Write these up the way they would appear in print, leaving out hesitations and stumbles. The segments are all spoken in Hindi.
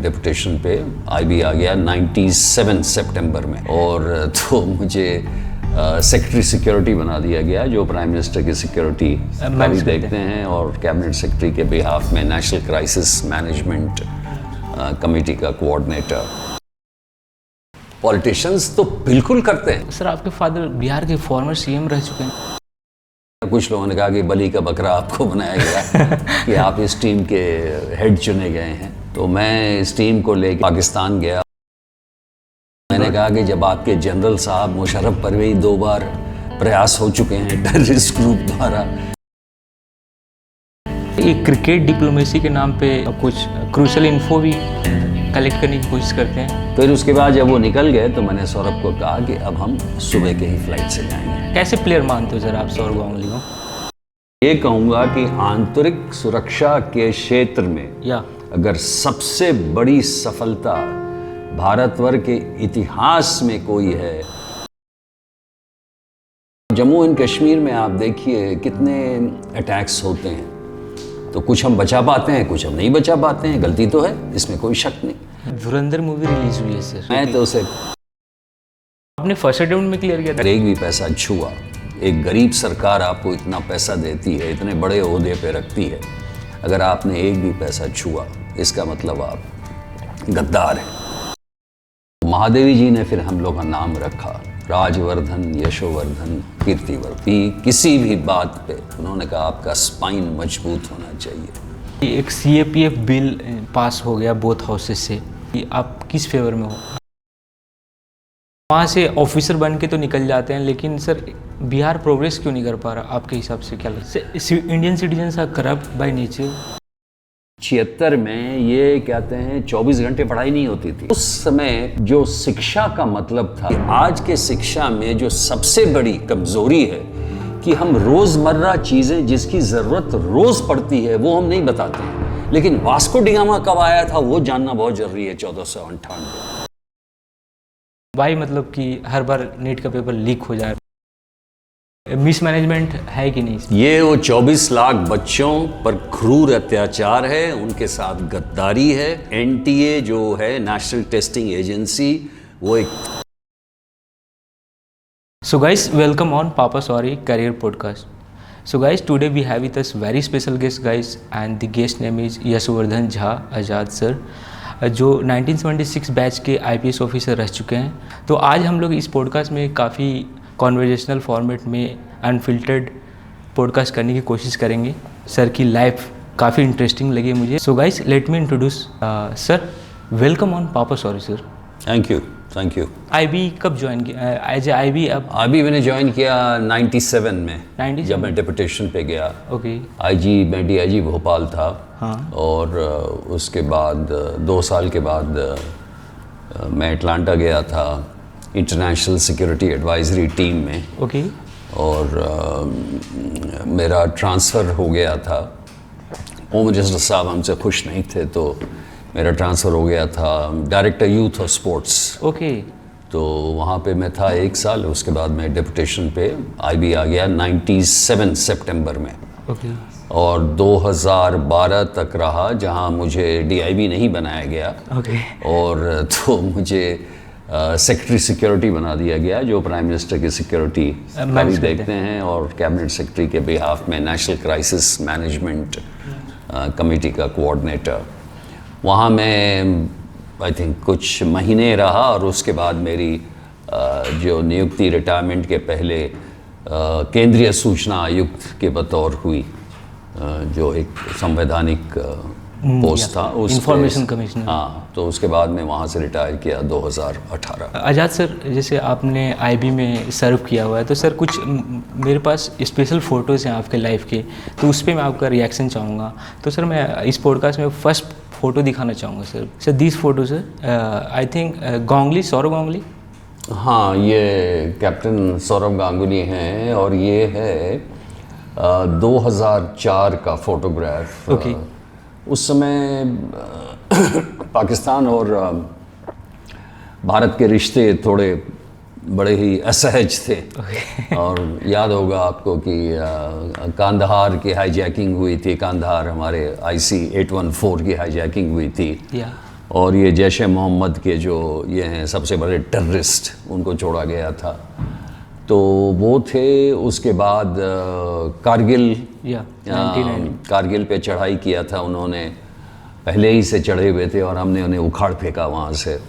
डिपुटेशन पे आईबी आ गया 97 सितंबर में, और तो मुझे सेक्रेटरी सिक्योरिटी बना दिया गया, जो प्राइम मिनिस्टर की सिक्योरिटी भी देखते हैं, और कैबिनेट सेक्रेटरी के बिहाफ में नेशनल क्राइसिस मैनेजमेंट कमेटी का कोऑर्डिनेटर। पॉलिटिशियंस तो बिल्कुल करते हैं। सर, आपके फादर बिहार के फॉर्मर सीएम रह चुके हैं। कुछ लोगों ने कहा कि बलि का बकरा आपको बनाया गया कि आप इस टीम के हेड चुने गए हैं। तो मैं इस टीम को लेकर पाकिस्तान गया। मैंने कहा कि जब आपके जनरल साहब मुशर्रफ परवेज 2 बार प्रयास हो चुके हैं टेररिस्ट ग्रुप द्वारा। ये क्रिकेट डिप्लोमेसी के नाम पे कुछ क्रूशल इन्फो भी कलेक्ट करने की कोशिश करते हैं। फिर उसके बाद जब वो निकल गए तो मैंने सौरभ को कहा कि अब हम सुबह के ही फ्लाइट से जाएंगे। कैसे प्लेयर मानते हो सर आप सौरभ गांगुली को? ये कहूँगा कि आंतरिक सुरक्षा के क्षेत्र में या अगर सबसे बड़ी सफलता भारतवर्ष के इतिहास में कोई है, जम्मू एंड कश्मीर में आप देखिए कितने अटैक्स होते हैं, तो कुछ हम बचा पाते हैं, कुछ हम नहीं बचा पाते हैं। गलती तो है, इसमें कोई शक नहीं। धुरंधर मूवी रिलीज हुई है सर, मैं तो उसे आपने फर्स्ट अटेम्प्ट में क्लियर किया था। एक भी पैसा छुआ, एक गरीब सरकार आपको इतना पैसा देती है, इतने बड़े ओहदे पे रखती है, अगर आपने एक भी पैसा छुआ इसका मतलब आप गद्दार हैं। महादेवी जी ने फिर हम लोग का नाम रखा राजवर्धन, यशोवर्धन, कीर्तिवर्धन। किसी भी बात पे उन्होंने कहा आपका स्पाइन मजबूत होना चाहिए। एक सीएपीएफ बिल पास हो गया बोथ हाउसेस से, कि आप किस फेवर में हो? वहाँ से ऑफिसर बन के तो निकल जाते हैं, लेकिन सर बिहार प्रोग्रेस क्यों नहीं कर पा रहा? आपके हिसाब से क्या लगता है? Indian citizens are corrupt by nature. 76 में ये कहते हैं 24 घंटे पढ़ाई नहीं होती थी। उस समय जो शिक्षा का मतलब था, आज के शिक्षा में जो सबसे बड़ी कमजोरी है कि हम रोजमर्रा चीजें जिसकी जरूरत रोज पड़ती है वो हम नहीं बताते हैं। लेकिन वास्को डी गामा कब आया था वो जानना बहुत जरूरी है। 1498 भाई, मतलब कि हर बार नीट का पेपर लीक हो जाए, मिसमैनेजमेंट है कि नहीं? ये वो 24 लाख बच्चों पर क्रूर अत्याचार है, उनके साथ गद्दारी है। एनटीए जो है नेशनल टेस्टिंग एजेंसी, वो एक। So guys, welcome on Papa Sorry Career Podcast. So guys, today we have with us very special guest guys, and the guest name is Yashovardhan Jha Azad sir, जो 1976 बैच के आईपीएस ऑफिसर रह चुके हैं। तो आज हम लोग इस पॉडकास्ट में काफ़ी कॉन्वर्जेशनल फॉर्मेट में अनफिल्टर्ड पॉडकास्ट करने की कोशिश करेंगे। सर की लाइफ काफ़ी इंटरेस्टिंग लगी मुझे। So guys, let me introduce sir. Welcome on पापा sorry sir. Thank you, thank you. IB कब ज्वाइन किया? एज ए आईबी अब अभी मैंने ज्वाइन किया 97 में, 97? जब मैं डिपुटेशन पे गया। ओके। आईजी, मैं डीआईजी भोपाल था। हाँ। और उसके बाद 2 साल के बाद मैं अटलांटा गया था इंटरनेशनल सिक्योरिटी एडवाइजरी टीम में। ओके। और मेरा ट्रांसफ़र हो गया था। होम मिनिस्टर साहब हमसे खुश नहीं थे, तो मेरा ट्रांसफ़र हो गया था डायरेक्टर यूथ और स्पोर्ट्स। ओके। तो वहाँ पे मैं था 1 साल। उसके बाद मैं डिपुटेशन पे आईबी आ गया 97 सितंबर में। ओके। और 2012 तक रहा, जहाँ मुझे डीआईबी नहीं बनाया गया। ओके। और तो मुझे सेक्रेटरी सिक्योरिटी बना दिया गया, जो प्राइम मिनिस्टर की सिक्योरिटी भी देखते हैं, और कैबिनेट सेक्रेटरी के बिहाफ में नेशनल क्राइसिस मैनेजमेंट कमेटी का कोऑर्डिनेटर। वहाँ मैं आई थिंक कुछ महीने रहा, और उसके बाद मेरी जो नियुक्ति रिटायरमेंट के पहले केंद्रीय सूचना आयुक्त के बतौर हुई, जो एक संवैधानिक पोस्ट था, उस इंफॉर्मेशन कमिश्नर। हाँ, तो उसके बाद मैं वहाँ से रिटायर किया 2018। आज़ाद सर, जैसे आपने आईबी में सर्व किया हुआ है, तो सर कुछ मेरे पास स्पेशल फ़ोटोज़ हैं आपके लाइफ के, तो उस पर मैं आपका रिएक्शन चाहूँगा। तो सर मैं इस पॉडकास्ट में फर्स्ट फ़ोटो दिखाना चाहूँगा sir. Sir this photo sir, I think Ganguly, Saurabh Ganguly. हाँ, ये कैप्टन सौरभ गांगुली हैं, और ये है 2004 का फोटोग्राफ। ओके। उस समय पाकिस्तान और भारत के रिश्ते थोड़े बड़े ही असहज थे। और याद होगा आपको कि कांधार की हाईजैकिंग हुई थी। कांधार हमारे IC 814 की हाईजैकिंग हुई थी। और ये जैश ए मोहम्मद के जो ये हैं सबसे बड़े टेररिस्ट, उनको छोड़ा गया था। तो वो थे। उसके बाद कारगिल, कारगिल पे चढ़ाई किया था उन्होंने, पहले ही से चढ़े हुए थे और हमने उन्हें उखाड़ फेंका वहाँ से।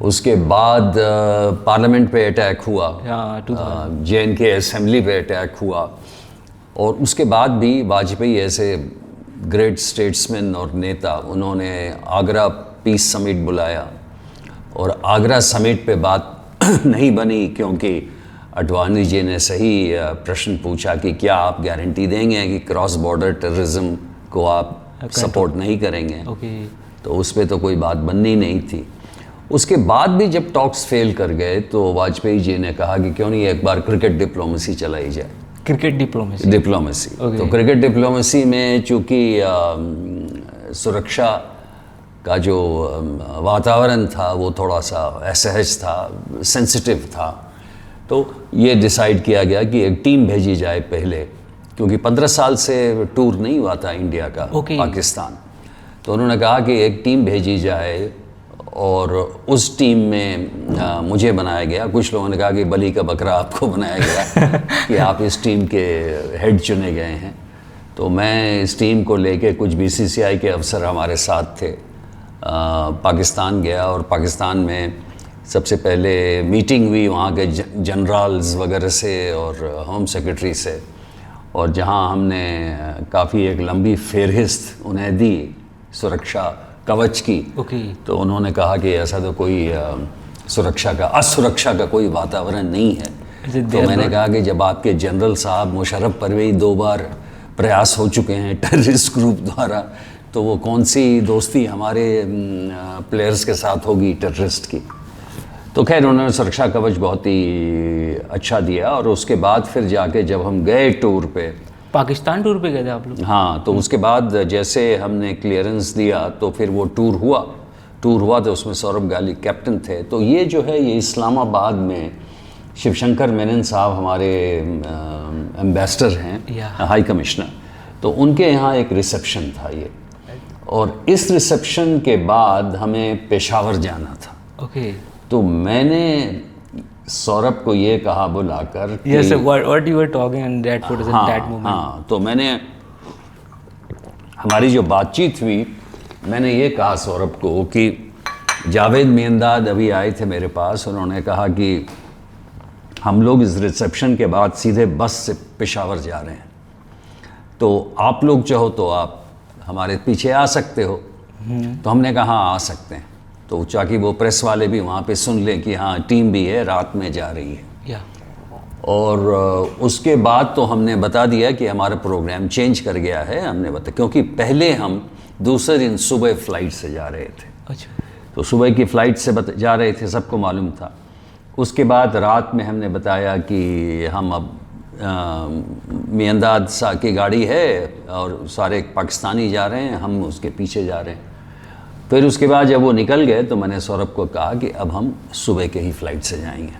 उसके बाद पार्लियामेंट पे अटैक हुआ, JNK असेंबली पे अटैक हुआ। और उसके बाद भी वाजपेयी ऐसे ग्रेट स्टेट्समैन और नेता, उन्होंने आगरा पीस समिट बुलाया और आगरा समिट पे बात नहीं बनी, क्योंकि अडवाणी जी ने सही प्रश्न पूछा कि क्या आप गारंटी देंगे कि क्रॉस बॉर्डर टेररिज्म को आप सपोर्ट नहीं करेंगे। तो उस पर तो कोई बात बननी नहीं थी। उसके बाद भी जब टॉक्स फेल कर गए तो वाजपेयी जी ने कहा कि क्यों नहीं एक बार क्रिकेट डिप्लोमेसी चलाई जाए। क्रिकेट डिप्लोमेसी तो क्रिकेट डिप्लोमेसी में चूँकि सुरक्षा का जो वातावरण था वो थोड़ा सा असहज था, सेंसिटिव था। तो ये डिसाइड किया गया कि एक टीम भेजी जाए पहले, क्योंकि 15 साल से टूर नहीं हुआ था इंडिया का पाकिस्तान। तो उन्होंने कहा कि एक टीम भेजी जाए और उस टीम में मुझे बनाया गया। कुछ लोगों ने कहा कि बली का बकरा आपको बनाया गया कि आप इस टीम के हेड चुने गए हैं। तो मैं इस टीम को लेके, कुछ BCCI के अफसर हमारे साथ थे, पाकिस्तान गया। और पाकिस्तान में सबसे पहले मीटिंग हुई वहाँ के जनरल्स वगैरह से और होम सेक्रेटरी से, और जहाँ हमने काफ़ी एक लंबी फहरिस्त उन्हें दी सुरक्षा कवच की। तो उन्होंने कहा कि ऐसा तो कोई असुरक्षा का कोई वातावरण नहीं है। तो मैंने कहा कि जब आपके जनरल साहब मुशर्रफ परवेज 2 बार प्रयास हो चुके हैं टेररिस्ट ग्रुप द्वारा, तो वो कौन सी दोस्ती हमारे प्लेयर्स के साथ होगी टेररिस्ट की। तो खैर उन्होंने सुरक्षा कवच बहुत ही अच्छा दिया। और उसके बाद फिर जाके जब हम गए टूर पे, पाकिस्तान टूर पे गए थे आप लोग? हाँ। तो उसके बाद जैसे हमने क्लियरेंस दिया तो फिर वो टूर हुआ तो उसमें सौरभ गाली कैप्टन थे। तो ये जो है ये इस्लामाबाद में शिवशंकर मेनन साहब हमारे एम्बेसडर हैं, हाई कमिश्नर। तो उनके यहाँ एक रिसेप्शन था ये, और इस रिसेप्शन के बाद हमें पेशावर जाना था। तो मैंने सौरभ को ये कहा बुलाकर yes, what you were talking in that moment. हाँ, तो मैंने, हमारी जो बातचीत हुई, मैंने ये कहा सौरभ को कि जावेद मियांदाद अभी आए थे मेरे पास। उन्होंने कहा कि हम लोग इस रिसेप्शन के बाद सीधे बस से पेशावर जा रहे हैं, तो आप लोग चाहो तो आप हमारे पीछे आ सकते हो। तो हमने कहा हाँ आ सकते हैं। तो ताकि वो प्रेस वाले भी वहाँ पे सुन लें कि हाँ टीम भी है, रात में जा रही है। और उसके बाद तो हमने बता दिया कि हमारा प्रोग्राम चेंज कर गया है। हमने बताया क्योंकि पहले हम दूसरे दिन सुबह फ़्लाइट से जा रहे थे। अच्छा। तो सुबह की फ़्लाइट से जा रहे थे, सबको मालूम था। उसके बाद रात में हमने बताया कि हम अब मियांदाद सा की गाड़ी है और सारे पाकिस्तानी जा रहे हैं, हम उसके पीछे जा रहे हैं। फिर उसके बाद जब वो निकल गए तो मैंने सौरभ को कहा कि अब हम सुबह के ही फ्लाइट से जाएंगे।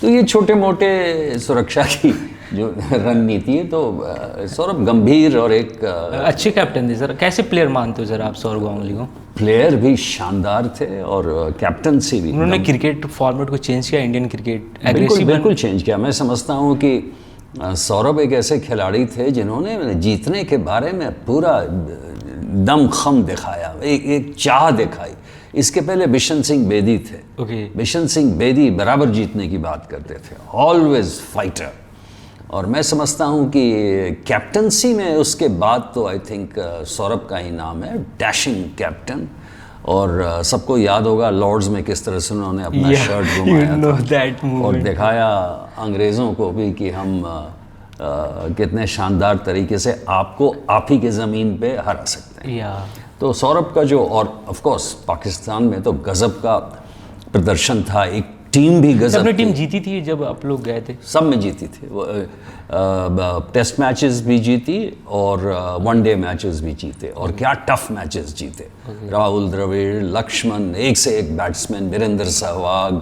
तो ये छोटे मोटे सुरक्षा की जो रणनीति है। तो सौरभ गंभीर और एक अच्छे कैप्टन थे सर। कैसे प्लेयर मानते हो सर आप सौरभ गांगुली को? प्लेयर भी शानदार थे और कैप्टनसी भी। उन्होंने क्रिकेट फॉर्मेट को चेंज किया, इंडियन क्रिकेट बिल्कुल चेंज किया। मैं समझता हूँ कि सौरभ एक ऐसे खिलाड़ी थे जिन्होंने जीतने के बारे में पूरा दम खम दिखाया, एक चाह दिखाई। इसके पहले बिशन सिंह बेदी थे। बिशन सिंह बेदी बराबर जीतने की बात करते थे, ऑलवेज फाइटर। और मैं समझता हूँ कि कैप्टनसी में उसके बाद तो आई थिंक सौरभ का ही नाम है, डैशिंग कैप्टन। और सबको याद होगा लॉर्ड्स में किस तरह से उन्होंने अपना शर्ट घुमाया और दिखाया अंग्रेज़ों को भी कि हम कितने शानदार तरीके से आपको आप ही के ज़मीन पे हरा सकते हैं। तो सौरभ का जो, और ऑफ कोर्स पाकिस्तान में तो गज़ब का प्रदर्शन था। एक टीम भी गज़ब। अपनी टीम जीती थी जब आप लोग गए थे? सब में जीती थी। टेस्ट मैचेस भी जीती और वनडे मैचेस भी जीते, और क्या टफ मैचेस जीते। राहुल द्रविड़, लक्ष्मण, एक से एक बैट्समैन, वीरेंद्र सहवाग,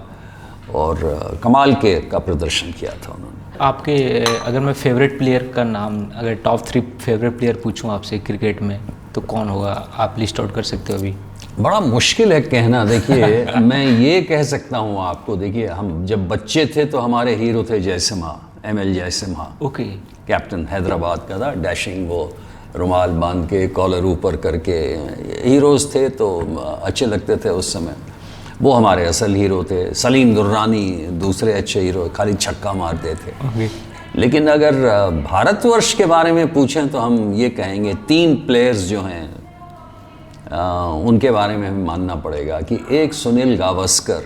और कमाल का प्रदर्शन किया था उन्होंने। आपके अगर मैं फेवरेट प्लेयर का नाम, अगर टॉप 3 फेवरेट प्लेयर पूछूं आपसे क्रिकेट में, तो कौन होगा? आप लिस्ट आउट कर सकते हो अभी? बड़ा मुश्किल है कहना। देखिए मैं ये कह सकता हूँ आपको, देखिए हम जब बच्चे थे तो हमारे हीरो थे Jayasimha, ML Jayasimha. Okay. Captain Hyderabad का था, डैशिंग, वो रुमाल बांध के कॉलर ऊपर करके हीरोज़ थे तो अच्छे लगते थे उस समय। वो हमारे असल हीरो थे। सलीम दुर्रानी दूसरे अच्छे हीरो, खाली छक्का मारते थे। ओके। लेकिन अगर भारतवर्ष के बारे में पूछें तो हम ये कहेंगे 3 प्लेयर्स जो हैं उनके बारे में हमें मानना पड़ेगा कि एक सुनील गावस्कर,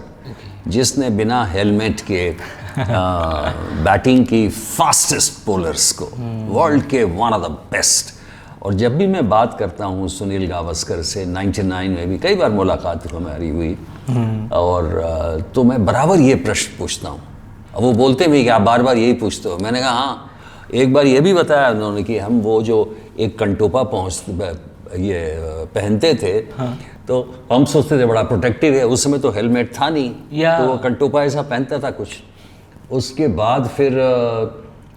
जिसने बिना हेलमेट के बैटिंग की फास्टेस्ट बॉलर्स को, वर्ल्ड के वन ऑफ द बेस्ट। और जब भी मैं बात करता हूँ सुनील गावस्कर से, 99 में भी कई बार मुलाकात हमारी हुई, और तो मैं बराबर ये प्रश्न पूछता हूँ। अब वो बोलते भी कि आप बार बार यही पूछते हो। मैंने कहा हाँ, एक बार ये भी बताया उन्होंने कि हम वो जो एक कंटोपा ये पहनते थे, हाँ। तो हम सोचते थे बड़ा प्रोटेक्टिव है, उस समय तो हेलमेट था नहीं, तो वो कंटोपा ऐसा पहनता था कुछ। उसके बाद फिर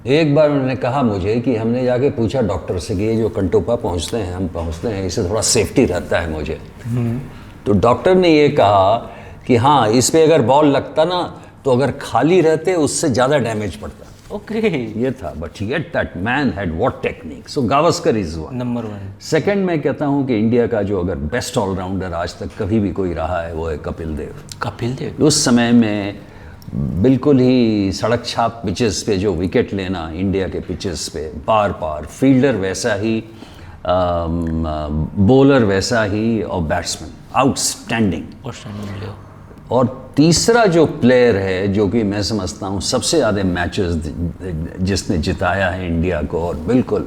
एक बार उन्होंने कहा मुझे कि हमने जाके पूछा डॉक्टर से कि ये जो कंटोपा हम पहुँचते हैं इससे थोड़ा सेफ्टी रहता है मुझे। तो डॉक्टर ने ये कहा कि हाँ, इस पर अगर बॉल लगता ना तो अगर खाली रहते उससे ज़्यादा डैमेज पड़ता। ओके। ये था, but yet that man had what technique. So Gavaskar is one, number 1। Second मैं कहता हूँ कि इंडिया का जो अगर बेस्ट ऑलराउंडर आज तक कभी भी कोई रहा है वो है कपिल देव। कपिल देव उस समय में बिल्कुल ही सड़क छाप पिचेस पे जो विकेट लेना, इंडिया के पिचेस पे बार बार, फील्डर वैसा ही, बॉलर वैसा ही, और बैट्समैन आउटस्टैंडिंग। और तीसरा जो प्लेयर है जो कि मैं समझता हूँ सबसे ज़्यादा मैचेस जिसने जिताया है इंडिया को, और बिल्कुल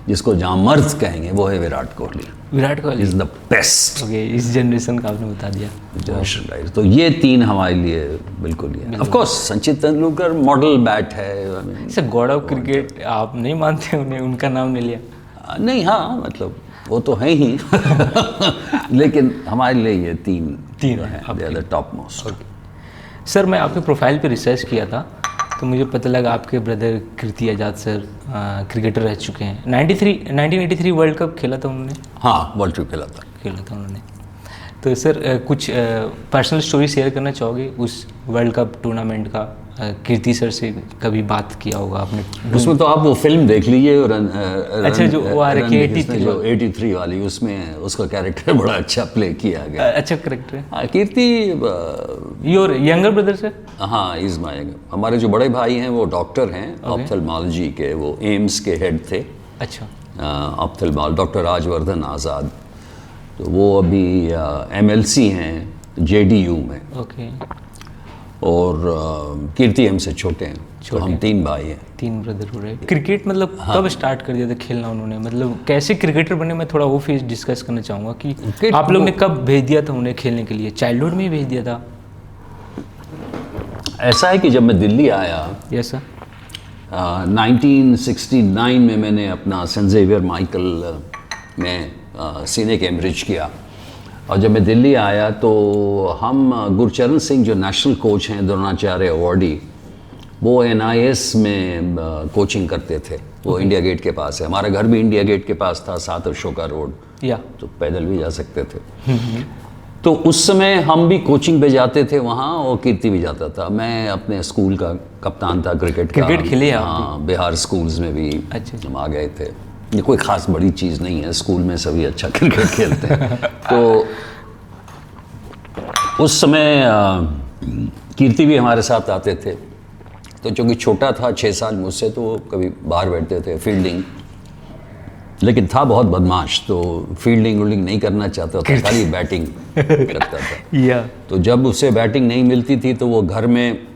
जिसको जहाँ मर्द कहेंगे, वो है Virat Kohli. Virat Kohli is the best. Okay, इस जनरेशन का आपने बता दिया। तो ये 3 हमारे लिए बिल्कुल ही है। Of course Sachin Tendulkar model bat है। सर गॉड ऑफ क्रिकेट आप नहीं मानते उन्हें, उनका नाम नहीं लिया? नहीं, हाँ मतलब वो तो है ही लेकिन हमारे लिए ये 3 हैं टॉप मोस्ट। सर मैं आपके प्रोफाइल पे रिसर्च किया था तो मुझे पता लगा आपके ब्रदर कीर्ति आज़ाद सर क्रिकेटर रह चुके हैं। 1983 वर्ल्ड कप खेला था उन्होंने। हाँ, वर्ल्ड कप खेला था उन्होंने। तो सर कुछ पर्सनल स्टोरी शेयर करना चाहोगे उस वर्ल्ड कप टूर्नामेंट का? कीर्ति सर से कभी बात किया होगा आपने? उसमें तो आप वो फिल्म देख लीजिए। अच्छा, जो वो आ रही है 83 वाली, उसमें उसका कैरेक्टर बड़ा अच्छा प्ले किया गया। अच्छा कैरेक्टर है। कीर्ति योर यंगर ब्रदर सर? हाँ, इज माय। हमारे जो बड़े भाई हैं वो डॉक्टर हैं, ऑप्थेल्मोलॉजी के, वो एम्स के हेड थे। अच्छा। ऑप्थेल्मोलॉजी डॉक्टर राजवर्धन आज़ाद। तो वो अभी MLC हैं JDU में। ओके। और कीर्ति हमसे छोटे हैं, तो हम 3 भाई हैं। 3 ब्रदर हो रहे। क्रिकेट मतलब कब स्टार्ट कर दिया था खेलना उन्होंने? मतलब कैसे क्रिकेटर बने? मैं थोड़ा वो फेज डिस्कस करना चाहूँगा कि आप लोग ने कब भेज दिया था उन्हें खेलने के लिए? चाइल्डहुड में ही भेज दिया था? ऐसा है कि जब मैं दिल्ली आया, यस सर, 1969 में मैंने अपना सेंट ज़ेवियर माइकल में सीने कैम्ब्रिज किया। और जब मैं दिल्ली आया तो हम गुरचरण सिंह जो नेशनल कोच हैं, द्रोणाचार्य अवार्डी, वो NIS में कोचिंग करते थे। वो इंडिया गेट के पास है, हमारा घर भी इंडिया गेट के पास था, साथ अशोका रोड, तो पैदल भी जा सकते थे। तो उस समय हम भी कोचिंग पे जाते थे वहाँ, और कीर्ति भी जाता था। मैं अपने स्कूल का कप्तान था क्रिकेट खेले आप? हाँ, बिहार स्कूल्स में भी हम आ गए थे। ये कोई ख़ास बड़ी चीज़ नहीं है, स्कूल में सभी अच्छा क्रिकेट खेलते हैं। तो उस समय कीर्ति भी हमारे साथ आते थे। तो चूँकि छोटा था 6 साल मुझसे, तो वो कभी बाहर बैठते थे, फील्डिंग, लेकिन था बहुत बदमाश, तो फील्डिंग नहीं करना चाहता था, खाली बैटिंग करता था। तो जब उसे बैटिंग नहीं मिलती थी तो वो घर में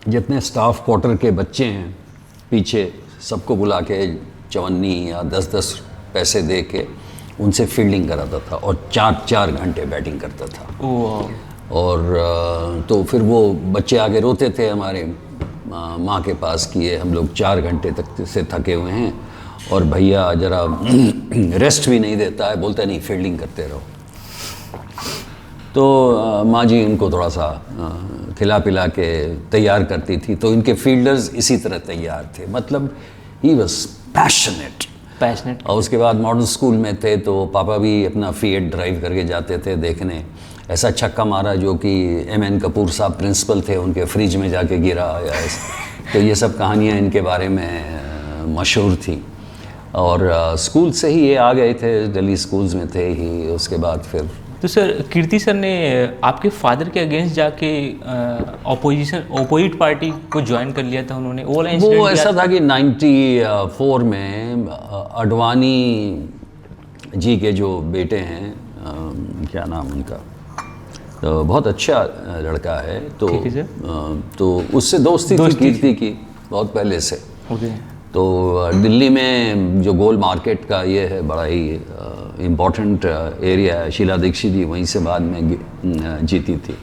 जितने स्टाफ क्वार्टर के बच्चे हैं पीछे, सबको बुला के 54 या 10-10 पैसे दे के उनसे फील्डिंग कराता था, और 4-4 घंटे बैटिंग करता था। और तो फिर वो बच्चे आके रोते थे हमारे माँ के पास कि ये हम लोग 4 घंटे तक से थके हुए हैं, और भैया जरा रेस्ट भी नहीं देता है, बोलता नहीं फील्डिंग करते रहो। तो माँ जी इनको थोड़ा सा खिला पिला के तैयार करती थी। तो इनके फील्डर्स इसी तरह तैयार थे, मतलब ही वॉज पैशनेट। पैशनेट। और उसके बाद मॉडल स्कूल में थे तो पापा भी अपना फीएट ड्राइव करके जाते थे देखने। ऐसा छक्का मारा जो कि एम.एन. कपूर साहब प्रिंसिपल थे, उनके फ्रिज में जाके गिरा या तो ये सब कहानियाँ इनके बारे में मशहूर थी। और स्कूल से ही ये आ गए थे, दिल्ली स्कूल्स में थे ही। उसके बाद फिर तो सर कीर्ति सर ने आपके फादर के अगेंस्ट जाके अपोजिट पार्टी को ज्वाइन कर लिया था उन्होंने, वो ऐसा था कि 94 में अडवाणी जी के जो बेटे हैं, क्या नाम उनका, तो बहुत अच्छा लड़का है, तो उससे दोस्ती थी कीर्ति की बहुत पहले से। तो दिल्ली में जो गोल मार्केट का ये है, बड़ा ही इम्पोर्टेंट एरिया है, शीला दीक्षित जी वहीं से बाद में जीती थी।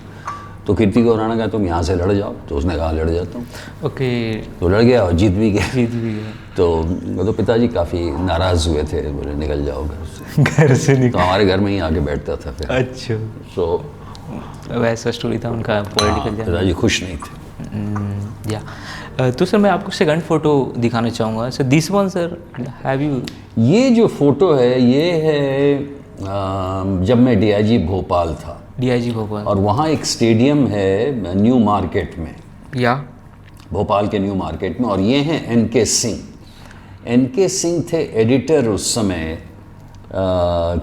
तो कीर्ति को उन्होंने कहा तुम यहाँ से लड़ जाओ, तो उसने कहा लड़ जाता हूँ। ओके। तो लड़ गया और जीत भी गया। तो पिताजी काफ़ी नाराज़ हुए थे, बोले निकल जाओ घर से। तो हमारे घर में ही आके बैठता था फिर। अच्छा। तो वैसा स्टोरी था उनका पॉलिटिकल। पिताजी खुश नहीं थे। या तो सर मैं आपको सेकंड फोटो दिखाना चाहूँगा। Sir this one sir, have you, ये जो फोटो है ये है जब मैं डीआईजी भोपाल था। डीआईजी भोपाल। और वहाँ एक स्टेडियम है न्यू मार्केट में, या भोपाल के न्यू मार्केट में। और ये हैं एन.के. सिंह। एन.के. सिंह थे एडिटर उस समय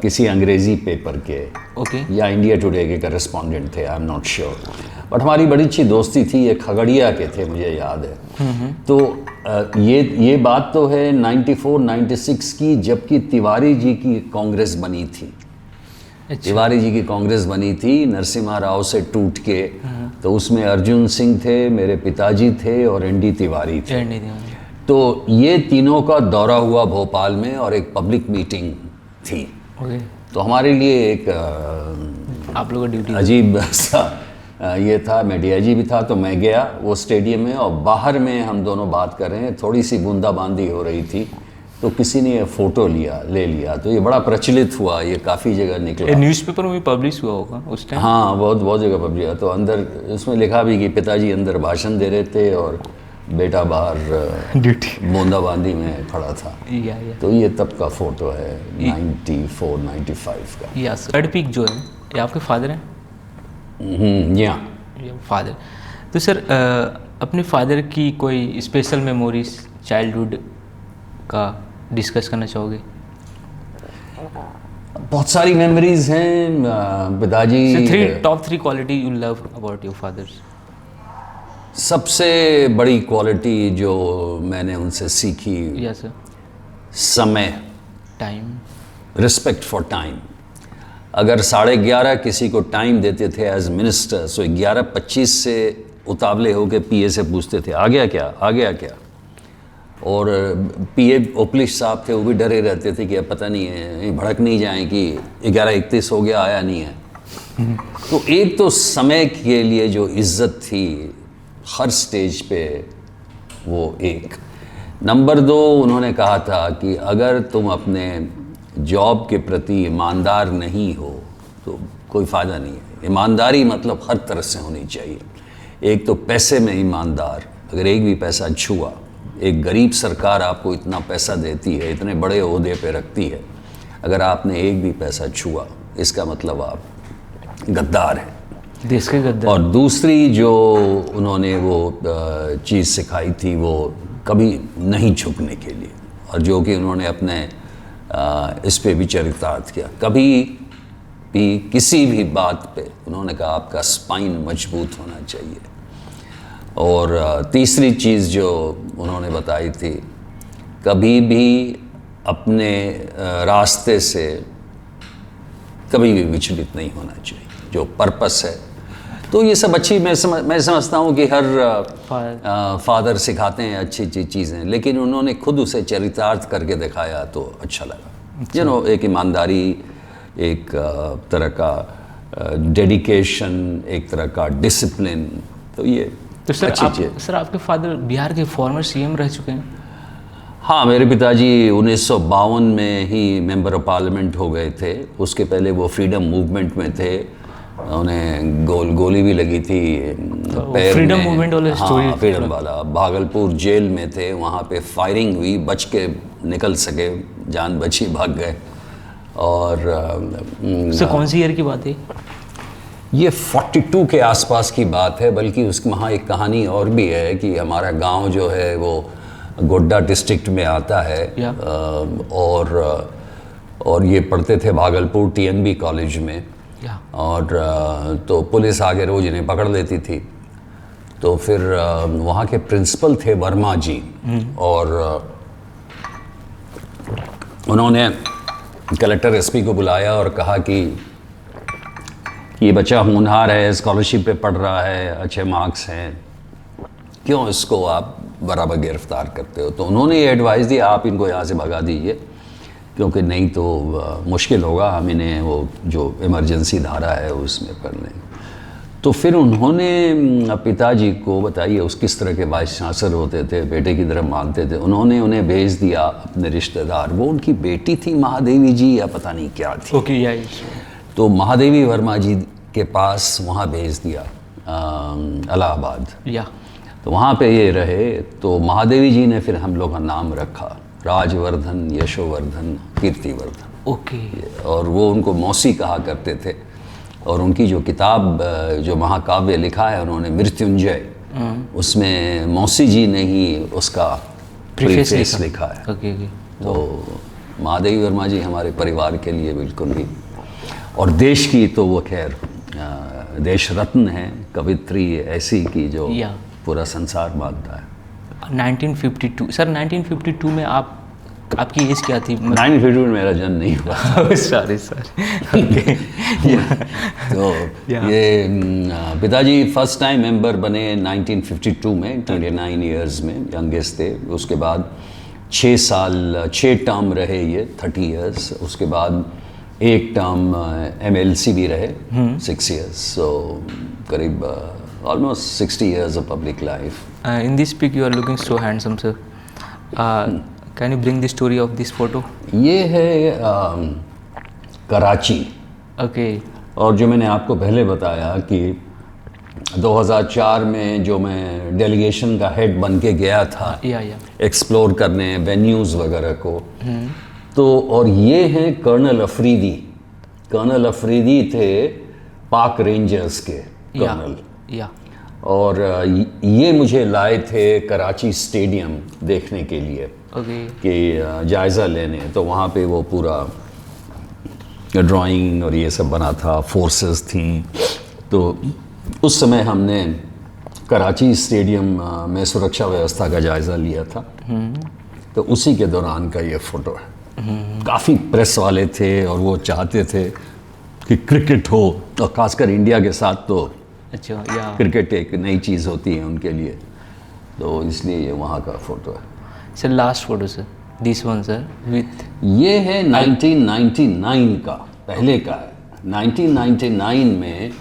किसी अंग्रेज़ी पेपर के, या इंडिया टुडे के करेस्पॉन्डेंट थे, I am not sure. But हमारी बड़ी अच्छी दोस्ती थी। ये खगड़िया के थे, मुझे याद है। तो ये बात तो है 94-96 की, जबकि तिवारी जी की कांग्रेस बनी थी। अच्छा। तिवारी जी की कांग्रेस बनी थी नरसिम्हा राव से टूट के। तो उसमें अर्जुन सिंह थे, मेरे पिताजी थे और एन.डी. तिवारी थे। तो ये तीनों का दौरा हुआ भोपाल में और एक पब्लिक मीटिंग थी। तो हमारे लिए एक आप लोगों का ड्यूटी अजीब सा ये था। मैं डीआईजी भी था, तो मैं गया वो स्टेडियम में, और बाहर में हम दोनों बात कर रहे हैं, थोड़ी सी बूंदाबांदी हो रही थी, तो किसी ने ये फ़ोटो ले लिया। तो ये बड़ा प्रचलित हुआ, ये काफ़ी जगह निकला। न्यूज़पेपर में भी पब्लिश हुआ होगा उस टाइम। हाँ, बहुत जगह पब्लिश हुआ। तो अंदर उसमें लिखा भी कि पिताजी अंदर भाषण दे रहे थे और बेटा बाहर ड्यूटी बूंदाबांदी में खड़ा था। या। तो ये तब का फ़ोटो है 94-95 का। या थर्ड पिक जो है ये आपके फादर हैं? या फादर। तो सर अपने फादर की कोई स्पेशल मेमोरीज चाइल्डहुड का डिस्कस करना चाहोगे? बहुत सारी मेमोरीज हैं पिताजी। Top 3 quality you love about your fathers. सबसे बड़ी क्वालिटी जो मैंने उनसे सीखी, यस सर, समय, टाइम, रिस्पेक्ट फॉर टाइम। अगर 11:30 किसी को टाइम देते थे एज मिनिस्टर, सो 11:25 से उतावले होकर पीए से पूछते थे आ गया क्या। और पीए ओपलिश साहब थे, वो भी डरे रहते थे कि अब पता नहीं है भड़क नहीं जाए कि 11:31 हो गया, आया नहीं है। तो एक तो समय के लिए जो इज्जत थी हर स्टेज पे, वो एक। नंबर 2, उन्होंने कहा था कि अगर तुम अपने जॉब के प्रति ईमानदार नहीं हो तो कोई फ़ायदा नहीं है। ईमानदारी मतलब हर तरह से होनी चाहिए। एक तो पैसे में ईमानदार, अगर एक भी पैसा छुआ, एक गरीब सरकार आपको इतना पैसा देती है, इतने बड़े ओहदे पे रखती है, अगर आपने एक भी पैसा छुआ इसका मतलब आप गद्दार हैं, देश के गद्दार। और दूसरी जो उन्होंने वो चीज़ सिखाई थी वो कभी नहीं झुकने के लिए, और जो कि उन्होंने अपने इस पे भी चरितार्थ किया। कभी भी किसी भी बात पे उन्होंने कहा आपका स्पाइन मजबूत होना चाहिए। और तीसरी चीज़ जो उन्होंने बताई थी, कभी भी अपने रास्ते से कभी भी विचलित नहीं होना चाहिए, जो पर्पस है। तो ये सब अच्छी मैं समझता हूँ कि हर फादर सिखाते हैं अच्छी चीज़ें, लेकिन उन्होंने खुद उसे चरितार्थ करके दिखाया तो अच्छा लगा। एक ईमानदारी, एक तरह का डेडिकेशन, एक तरह का डिसिप्लिन, तो ये तो सर आपके फादर बिहार के फॉर्मर सीएम रह चुके हैं? हाँ, मेरे पिताजी 1952 में ही मेंबर ऑफ पार्लियामेंट हो गए थे। उसके पहले वो फ्रीडम मूवमेंट में थे उन्हें गोली भी लगी थी पैर फ्रीडम में। मूवमेंट वाला हाँ, स्टोरी। फ्रीडम वाला। भागलपुर जेल में थे, वहाँ पे फायरिंग हुई, बच के निकल सके, जान बची, भाग गए। और सर कौन सी ईयर की बात है? ये 42 के आसपास की बात है। बल्कि उस वहाँ एक कहानी और भी है कि हमारा गांव जो है वो गोड्डा डिस्ट्रिक्ट में आता है। और ये पढ़ते थे भागलपुर TNB कॉलेज में। और तो पुलिस आगे रोज इन्हें पकड़ लेती थी। तो फिर वहाँ के प्रिंसिपल थे वर्मा जी, और उन्होंने कलेक्टर SP को बुलाया और कहा कि ये बच्चा होनहार है, स्कॉलरशिप पे पढ़ रहा है, अच्छे मार्क्स हैं, क्यों इसको आप बराबर गिरफ्तार करते हो? तो उन्होंने ये एडवाइस दी, आप इनको यहाँ से भगा दीजिए, क्योंकि नहीं तो मुश्किल होगा हम इन्हें वो जो इमरजेंसी धारा है उसमें पढ़ने। तो फिर उन्होंने पिताजी को, बताइए उस किस तरह के वाइस चांसलर होते थे, बेटे की तरह मानते थे, उन्होंने उन्हें भेज दिया अपने रिश्तेदार, वो उनकी बेटी थी महादेवी जी या पता नहीं क्या थी। तो महादेवी वर्मा जी के पास वहाँ भेज दिया इलाहाबाद। तो वहाँ पे ये रहे। तो महादेवी जी ने फिर हम लोग का नाम रखा, राजवर्धन, यशोवर्धन, कीर्तिवर्धन। और वो उनको मौसी कहा करते थे। और उनकी जो किताब, जो महाकाव्य लिखा है उन्होंने, मृत्युंजय, उसमें मौसी जी ने ही उसका प्रीफेस लिखा है। तो महादेवी वर्मा जी हमारे परिवार के लिए बिल्कुल ही, और देश की तो वो खैर देश रत्न है, कवित्री ऐसी की जो पूरा संसार मानता है। 1952 सर, 1952 में आपकी एज क्या थी? 1952 में मेरा जन्म नहीं हुआ। सॉरी। तो ये पिताजी फर्स्ट टाइम मेंबर बने 1952 में, 29 इयर्स में, यंगेस्ट थे। उसके बाद 6 टर्म रहे ये, 30 इयर्स। उसके बाद एक टर्म MLC भी रहे, 6 इयर्स। सो करीब almost 60 years of public life. In this pic you are looking so handsome, sir. Can you bring the story of this photo? ये है कराची। और जो मैंने आपको पहले बताया कि 2004 में जो मैं डेलीगेशन का हेड बन के गया था एक्सप्लोर करने वेन्यूज़ वगैरह को, तो और ये हैं कर्नल अफरीदी थे पाक रेंजर्स के कर्नल। और ये मुझे लाए थे कराची स्टेडियम देखने के लिए कि जायज़ा लेने। तो वहाँ पे वो पूरा ड्राइंग और ये सब बना था, फोर्सेस थी। तो उस समय हमने कराची स्टेडियम में सुरक्षा व्यवस्था का जायज़ा लिया था। तो उसी के दौरान का ये फ़ोटो है। काफ़ी प्रेस वाले थे और वो चाहते थे कि क्रिकेट हो, और ख़ासकर इंडिया के साथ तो क्रिकेट एक नई चीज़ होती है उनके लिए। तो इसलिए ये वहाँ का फ़ोटो है। Sir last photo sir, this one sir with, ये है 1999 का, पहले का है। 1999 में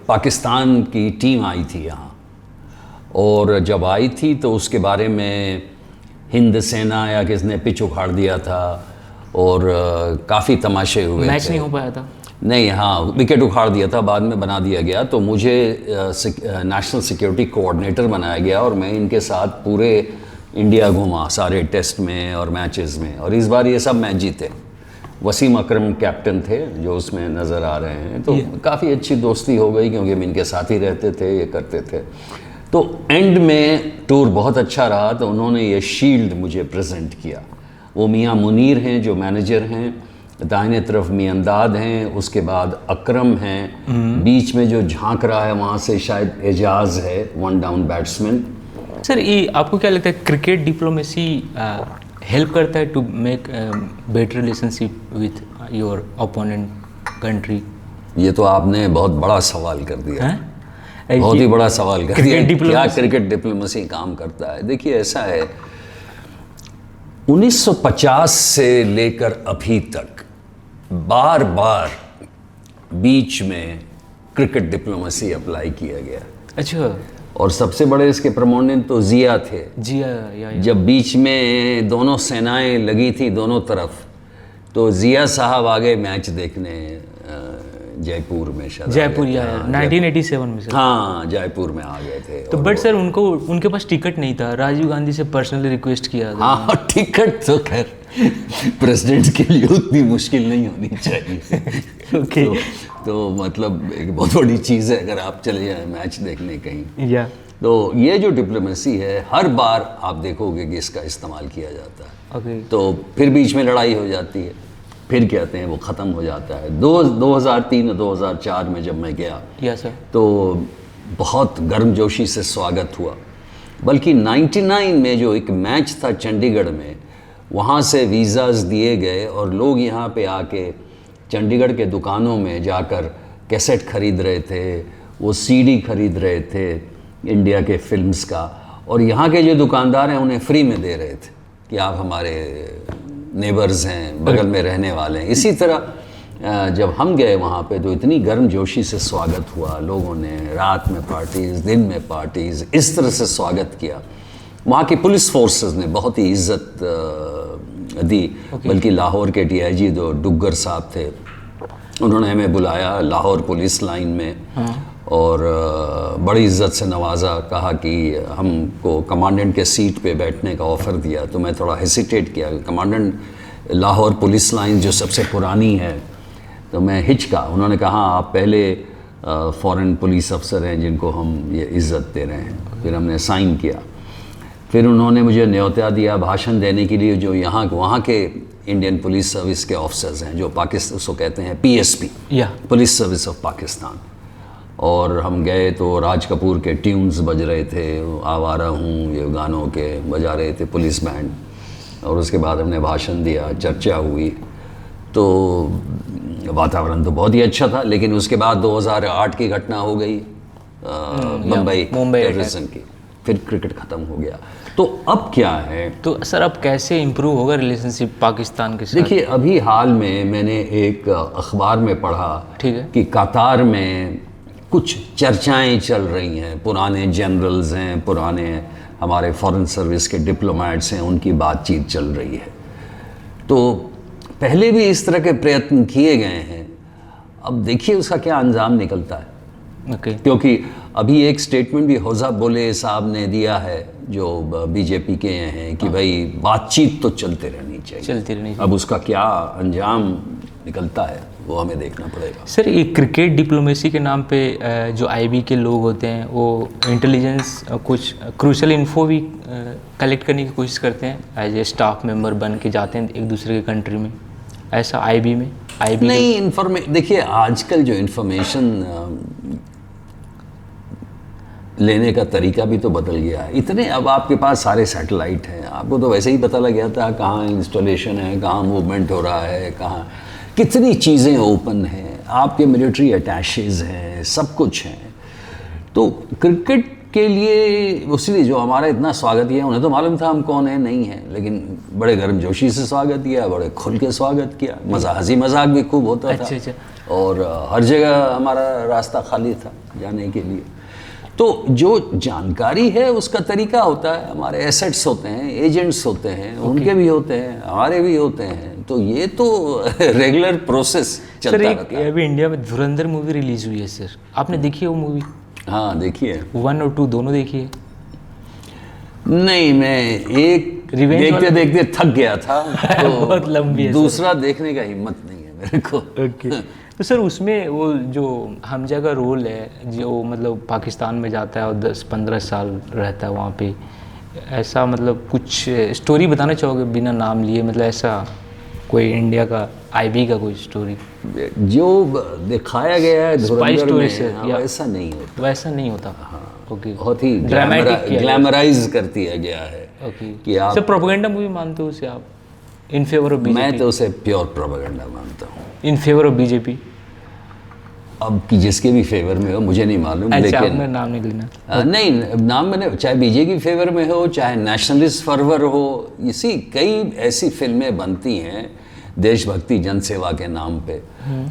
पाकिस्तान की टीम आई थी यहाँ, और जब आई थी तो उसके बारे में हिंद सेना या किसने पिच उखाड़ दिया था और काफ़ी तमाशे हुए। मैच नहीं हो पाया था। नहीं, हाँ, विकेट उखाड़ दिया था, बाद में बना दिया गया। तो मुझे नेशनल सिक्योरिटी कोऑर्डिनेटर बनाया गया और मैं इनके साथ पूरे इंडिया घूमा, सारे टेस्ट में और मैचेस में। और इस बार ये सब मैच जीते। वसीम अकरम कैप्टन थे जो उसमें नज़र आ रहे हैं। तो काफ़ी अच्छी दोस्ती हो गई क्योंकि हम इनके साथ ही रहते थे, ये करते थे। तो एंड में टूर बहुत अच्छा रहा। तो उन्होंने ये शील्ड मुझे प्रेजेंट किया। वो मियाँ मुनीर हैं जो मैनेजर हैं, दाहिने तरफ मियांदाद हैं, उसके बाद अकरम हैं, बीच में जो झांक रहा है वहाँ से शायद एजाज है, 1 डाउन बैट्समैन। सर ये आपको क्या लगता है, क्रिकेट डिप्लोमेसी हेल्प करता है to make better relationship with your opponent country? ये तो आपने बहुत बड़ा सवाल कर दिया। बहुत ही बड़ा सवाल कर दिया। क्या क्रिकेट डिप्लोमेसी काम करता है? देखिए ऐसा है, 1950 से लेकर अभी तक बार बार बीच में क्रिकेट डिप्लोमेसी अप्लाई किया गया। अच्छा। और सबसे बड़े इसके प्रमोनेंट तो जिया थे। जिया जब बीच में दोनों सेनाएं लगी थी दोनों तरफ, तो जिया साहब आगे मैच देखने जयपुर में शायद जयपुर या 1987 में सर। हाँ जयपुर में आ गए थे। तो बट सर उनको उनके पास टिकट नहीं था, राजीव गांधी से पर्सनली रिक्वेस्ट किया था। हाँ टिकट तो खैर प्रेसिडेंट के लिए उतनी मुश्किल नहीं होनी चाहिए। ओके। तो मतलब एक बहुत बड़ी चीज़ है अगर आप चले जाएं मैच देखने कहीं। या तो ये जो डिप्लोमेसी है हर बार आप देखोगे कि इसका इस्तेमाल किया जाता है। ओके। तो फिर बीच में लड़ाई हो जाती है, फिर कहते हैं वो ख़त्म हो जाता है। 2003 और 2004 में जब मैं गया या सर तो बहुत गर्मजोशी से स्वागत हुआ। बल्कि 99 में जो एक मैच था चंडीगढ़ में, वहाँ से वीज़ाज़ दिए गए और लोग यहाँ पे आके चंडीगढ़ के दुकानों में जाकर कैसेट ख़रीद रहे थे, वो सीडी खरीद रहे थे इंडिया के फिल्म्स का, और यहाँ के जो दुकानदार हैं उन्हें फ्री में दे रहे थे कि आप हमारे नेबर्स हैं, बगल में रहने वाले हैं। इसी तरह जब हम गए वहाँ पे तो इतनी गर्मजोशी से स्वागत हुआ, लोगों ने रात में पार्टीज़, दिन में पार्टीज़, इस तरह से स्वागत किया। वहाँ की पुलिस फोर्सेस ने बहुत ही इज्जत दी। बल्कि लाहौर के DIG जो डुग्गर साहब थे, उन्होंने हमें बुलाया लाहौर पुलिस लाइन में और बड़ी इज्जत से नवाजा, कहा कि हमको कमांडेंट के सीट पे बैठने का ऑफ़र दिया। तो मैं थोड़ा हेसिटेट किया, कमांडेंट लाहौर पुलिस लाइन जो सबसे पुरानी है, तो मैं हिचका। उन्होंने कहा आप पहले फॉरेन पुलिस अफसर हैं जिनको हम ये इज़्ज़त दे रहे हैं। फिर हमने साइन किया। फिर उन्होंने मुझे न्योता दिया भाषण देने के लिए, जो यहाँ वहाँ के इंडियन पुलिस सर्विस के ऑफिसर्स हैं, जो पाकिस्तान उसको कहते हैं PSP, police service of Pakistan. और हम गए तो राज कपूर के ट्यून्स बज रहे थे, आवारा हूँ ये गानों के बजा रहे थे पुलिस बैंड। और उसके बाद हमने भाषण दिया, चर्चा हुई, तो वातावरण तो बहुत ही अच्छा था। लेकिन उसके बाद 2008 की घटना हो गई मुंबई टेररिज्म की, फिर क्रिकेट ख़त्म हो गया। तो अब क्या है, तो सर अब कैसे इम्प्रूव होगा रिलेशनशिप पाकिस्तान के साथ? देखिए अभी हाल में मैंने एक अखबार में पढ़ा ठीक है कि कतार में कुछ चर्चाएं चल रही हैं, पुराने जनरल्स हैं, पुराने हमारे फॉरेन सर्विस के डिप्लोमेट्स हैं, उनकी बातचीत चल रही है। तो पहले भी इस तरह के प्रयत्न किए गए हैं, अब देखिए उसका क्या अंजाम निकलता है। क्योंकि अभी एक स्टेटमेंट भी हौजा बोले साहब ने दिया है जो बीजेपी के हैं कि भाई बातचीत तो चलते रहनी चाहिए। अब उसका क्या अंजाम निकलता है वो हमें देखना पड़ेगा। सर ये क्रिकेट डिप्लोमेसी के नाम पे जो IB के लोग होते हैं वो इंटेलिजेंस कुछ क्रूशल इन्फो भी कलेक्ट करने की कोशिश करते हैं, एज ए स्टाफ मेंबर बन के जाते हैं एक दूसरे के कंट्री में, ऐसा IB में नहीं देखिए आजकल जो इन्फॉर्मेशन लेने का तरीका भी तो बदल गया है। इतने अब आपके पास सारे सैटेलाइट हैं, आपको तो वैसे ही पता लग जाता है कहाँ इंस्टॉलेशन है, कहाँ मूवमेंट हो रहा है, कहाँ कितनी चीज़ें ओपन हैं, आपके मिलिट्री अटैचेज़ हैं, सब कुछ हैं। तो क्रिकेट के लिए उसलिए जो हमारा इतना स्वागत किया, उन्हें तो मालूम था हम कौन है नहीं है, लेकिन बड़े गर्मजोशी से स्वागत किया, बड़े खुल के स्वागत किया, मज़ा हंसी मजाक भी खूब होता था। अच्छा। और हर जगह हमारा रास्ता खाली था जाने के लिए। तो जो जानकारी है उसका तरीका होता है, हमारे एसेट्स होते हैं, एजेंट्स होते हैं, उनके भी होते हैं, हमारे भी होते हैं। तो ये तो रेगुलर प्रोसेस चलता रहता है। अभी इंडिया में धुरंधर मूवी रिलीज हुई है सर, आपने देखी है वो मूवी? हाँ देखिए, 1 और 2 दोनों देखिए? नहीं, मैं एक देखते देखते थक गया था तो बहुत लंबी है, दूसरा देखने का हिम्मत नहीं है मेरे को। तो सर उसमें वो जो हमजा का रोल है, जो मतलब पाकिस्तान में जाता है और 10-15 साल रहता है वहाँ पे, ऐसा मतलब कुछ स्टोरी बताना चाहोगे बिना नाम लिए, मतलब ऐसा कोई इंडिया का IB का कोई स्टोरी जो दिखाया गया है धुरंधर में? हाँ, वैसा नहीं होता। वैसा नहीं होता। हाँ, ओके। बहुत ही ड्रामेटिक ग्लैमराइज कर दिया गया है। ओके। कि आप सर प्रोपेगेंडा मूवी मानते हो उसे आप? In favour of BJP? मैं तो उसे प्योर प्रोपेगेंडा मानता हूँ। In favour of BJP? अब कि जिसके भी फेवर में हो मुझे नहीं मालूम, लेकिन नाम नहीं लेना। नहीं, नाम मैंने चाहे बीजेपी फेवर में हो, चाहे नेशनलिस्ट फर्वर हो, इसी कई ऐसी फिल्में बनती हैं देशभक्ति जनसेवा के नाम पे,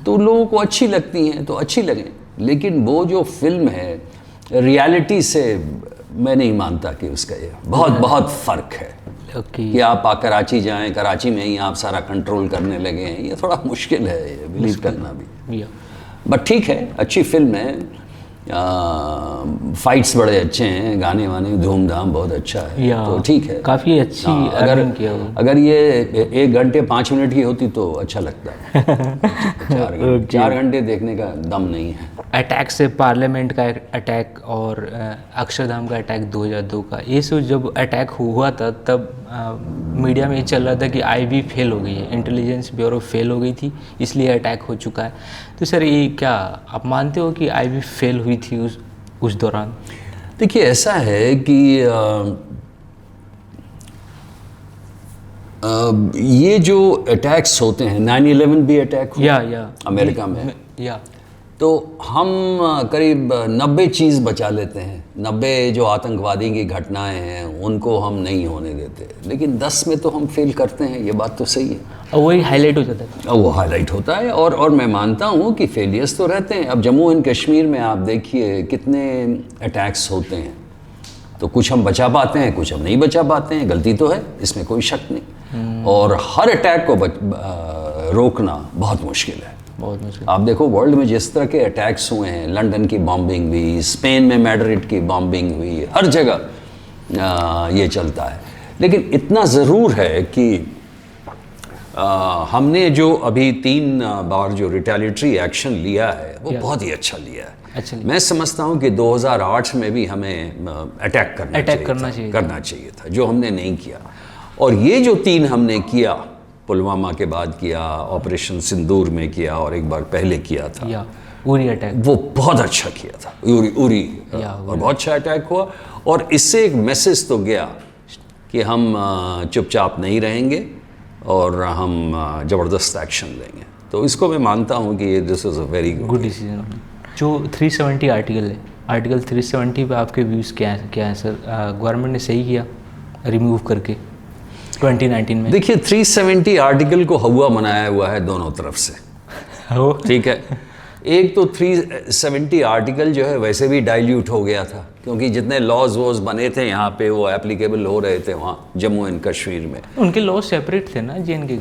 तो लोगों को अच्छी लगती हैं तो अच्छी लगे। लेकिन वो जो फिल्म है रियलिटी से मैं नहीं मानता कि उसका ये बहुत फ़र्क है। कि आप कराची जाएं, कराची में ही आप सारा कंट्रोल करने लगे हैं, ये थोड़ा मुश्किल है ये बिलीव करना भी। बट ठीक है, अच्छी फिल्म है, फाइट्स बड़े अच्छे हैं, गाने वाने धूमधाम बहुत अच्छा है, तो ठीक है, काफ़ी अच्छी earning किया वो। अगर ये 1 घंटे 5 मिनट की होती तो अच्छा लगता है। 4 घंटे देखने का दम नहीं है। अटैक से पार्लियामेंट का अटैक और अक्षरधाम का अटैक 2002 का, ये सब जब अटैक हुआ था तब मीडिया में ये चल रहा था कि आईबी फेल हो गई है, इंटेलिजेंस ब्यूरो फेल हो गई थी, इसलिए अटैक हो चुका है। तो सर ये क्या आप मानते हो कि आईबी फेल हुई थी उस दौरान? देखिए ऐसा है कि ये जो अटैक्स होते हैं, 9/11 भी अटैक हुआ या अमेरिका में, या तो हम करीब 90 चीज़ बचा लेते हैं, 90 जो आतंकवादी की घटनाएं हैं उनको हम नहीं होने देते, लेकिन 10 में तो हम फेल करते हैं, ये बात तो सही है, और वही हाईलाइट हो जाता है। वो हाईलाइट होता है, और मैं मानता हूँ कि फेलियर्स तो रहते हैं। अब जम्मू एंड कश्मीर में आप देखिए कितने अटैक्स होते हैं, तो कुछ हम बचा पाते हैं, कुछ हम नहीं बचा पाते हैं, गलती तो है, इसमें कोई शक नहीं, और हर अटैक को रोकना बहुत मुश्किल है, बहुत मुश्किल। आप देखो वर्ल्ड में जिस तरह के अटैक्स हुए हैं, लंदन की बॉम्बिंग हुई, स्पेन में मैड्रिड की बॉम्बिंग हुई, हर जगह ये चलता है, लेकिन इतना ज़रूर है कि हमने जो अभी 3 बार जो रिटेलिएटरी एक्शन लिया है वो बहुत ही अच्छा लिया है। अच्छा, मैं समझता हूँ कि 2008 में भी हमें अटैक करना चाहिए था, जो हमने नहीं किया, और ये जो 3 हमने किया, पुलवामा के बाद किया, ऑपरेशन सिंदूर में किया, और एक बार पहले किया था उरी अटैक, वो बहुत अच्छा किया था, उरी और बहुत अच्छा अटैक हुआ, और इससे एक मैसेज तो गया कि हम चुपचाप नहीं रहेंगे और हम ज़बरदस्त एक्शन लेंगे, तो इसको मैं मानता हूँ कि this is a very good decision. जो 370 आर्टिकल है, आर्टिकल 370 पे आपके व्यूज़ क्या है सर? गवर्नमेंट ने सही किया रिमूव करके 2019 में? देखिए 370 आर्टिकल को हवा बनाया हुआ है दोनों तरफ से, ठीक है। एक तो 370 आर्टिकल जो है वैसे भी डाइल्यूट हो गया था, क्योंकि जितने लॉज वॉज बने थे यहाँ पे वो एप्लीकेबल हो रहे थे वहाँ जम्मू एंड कश्मीर में। उनके लॉज सेपरेट थे ना JNK के?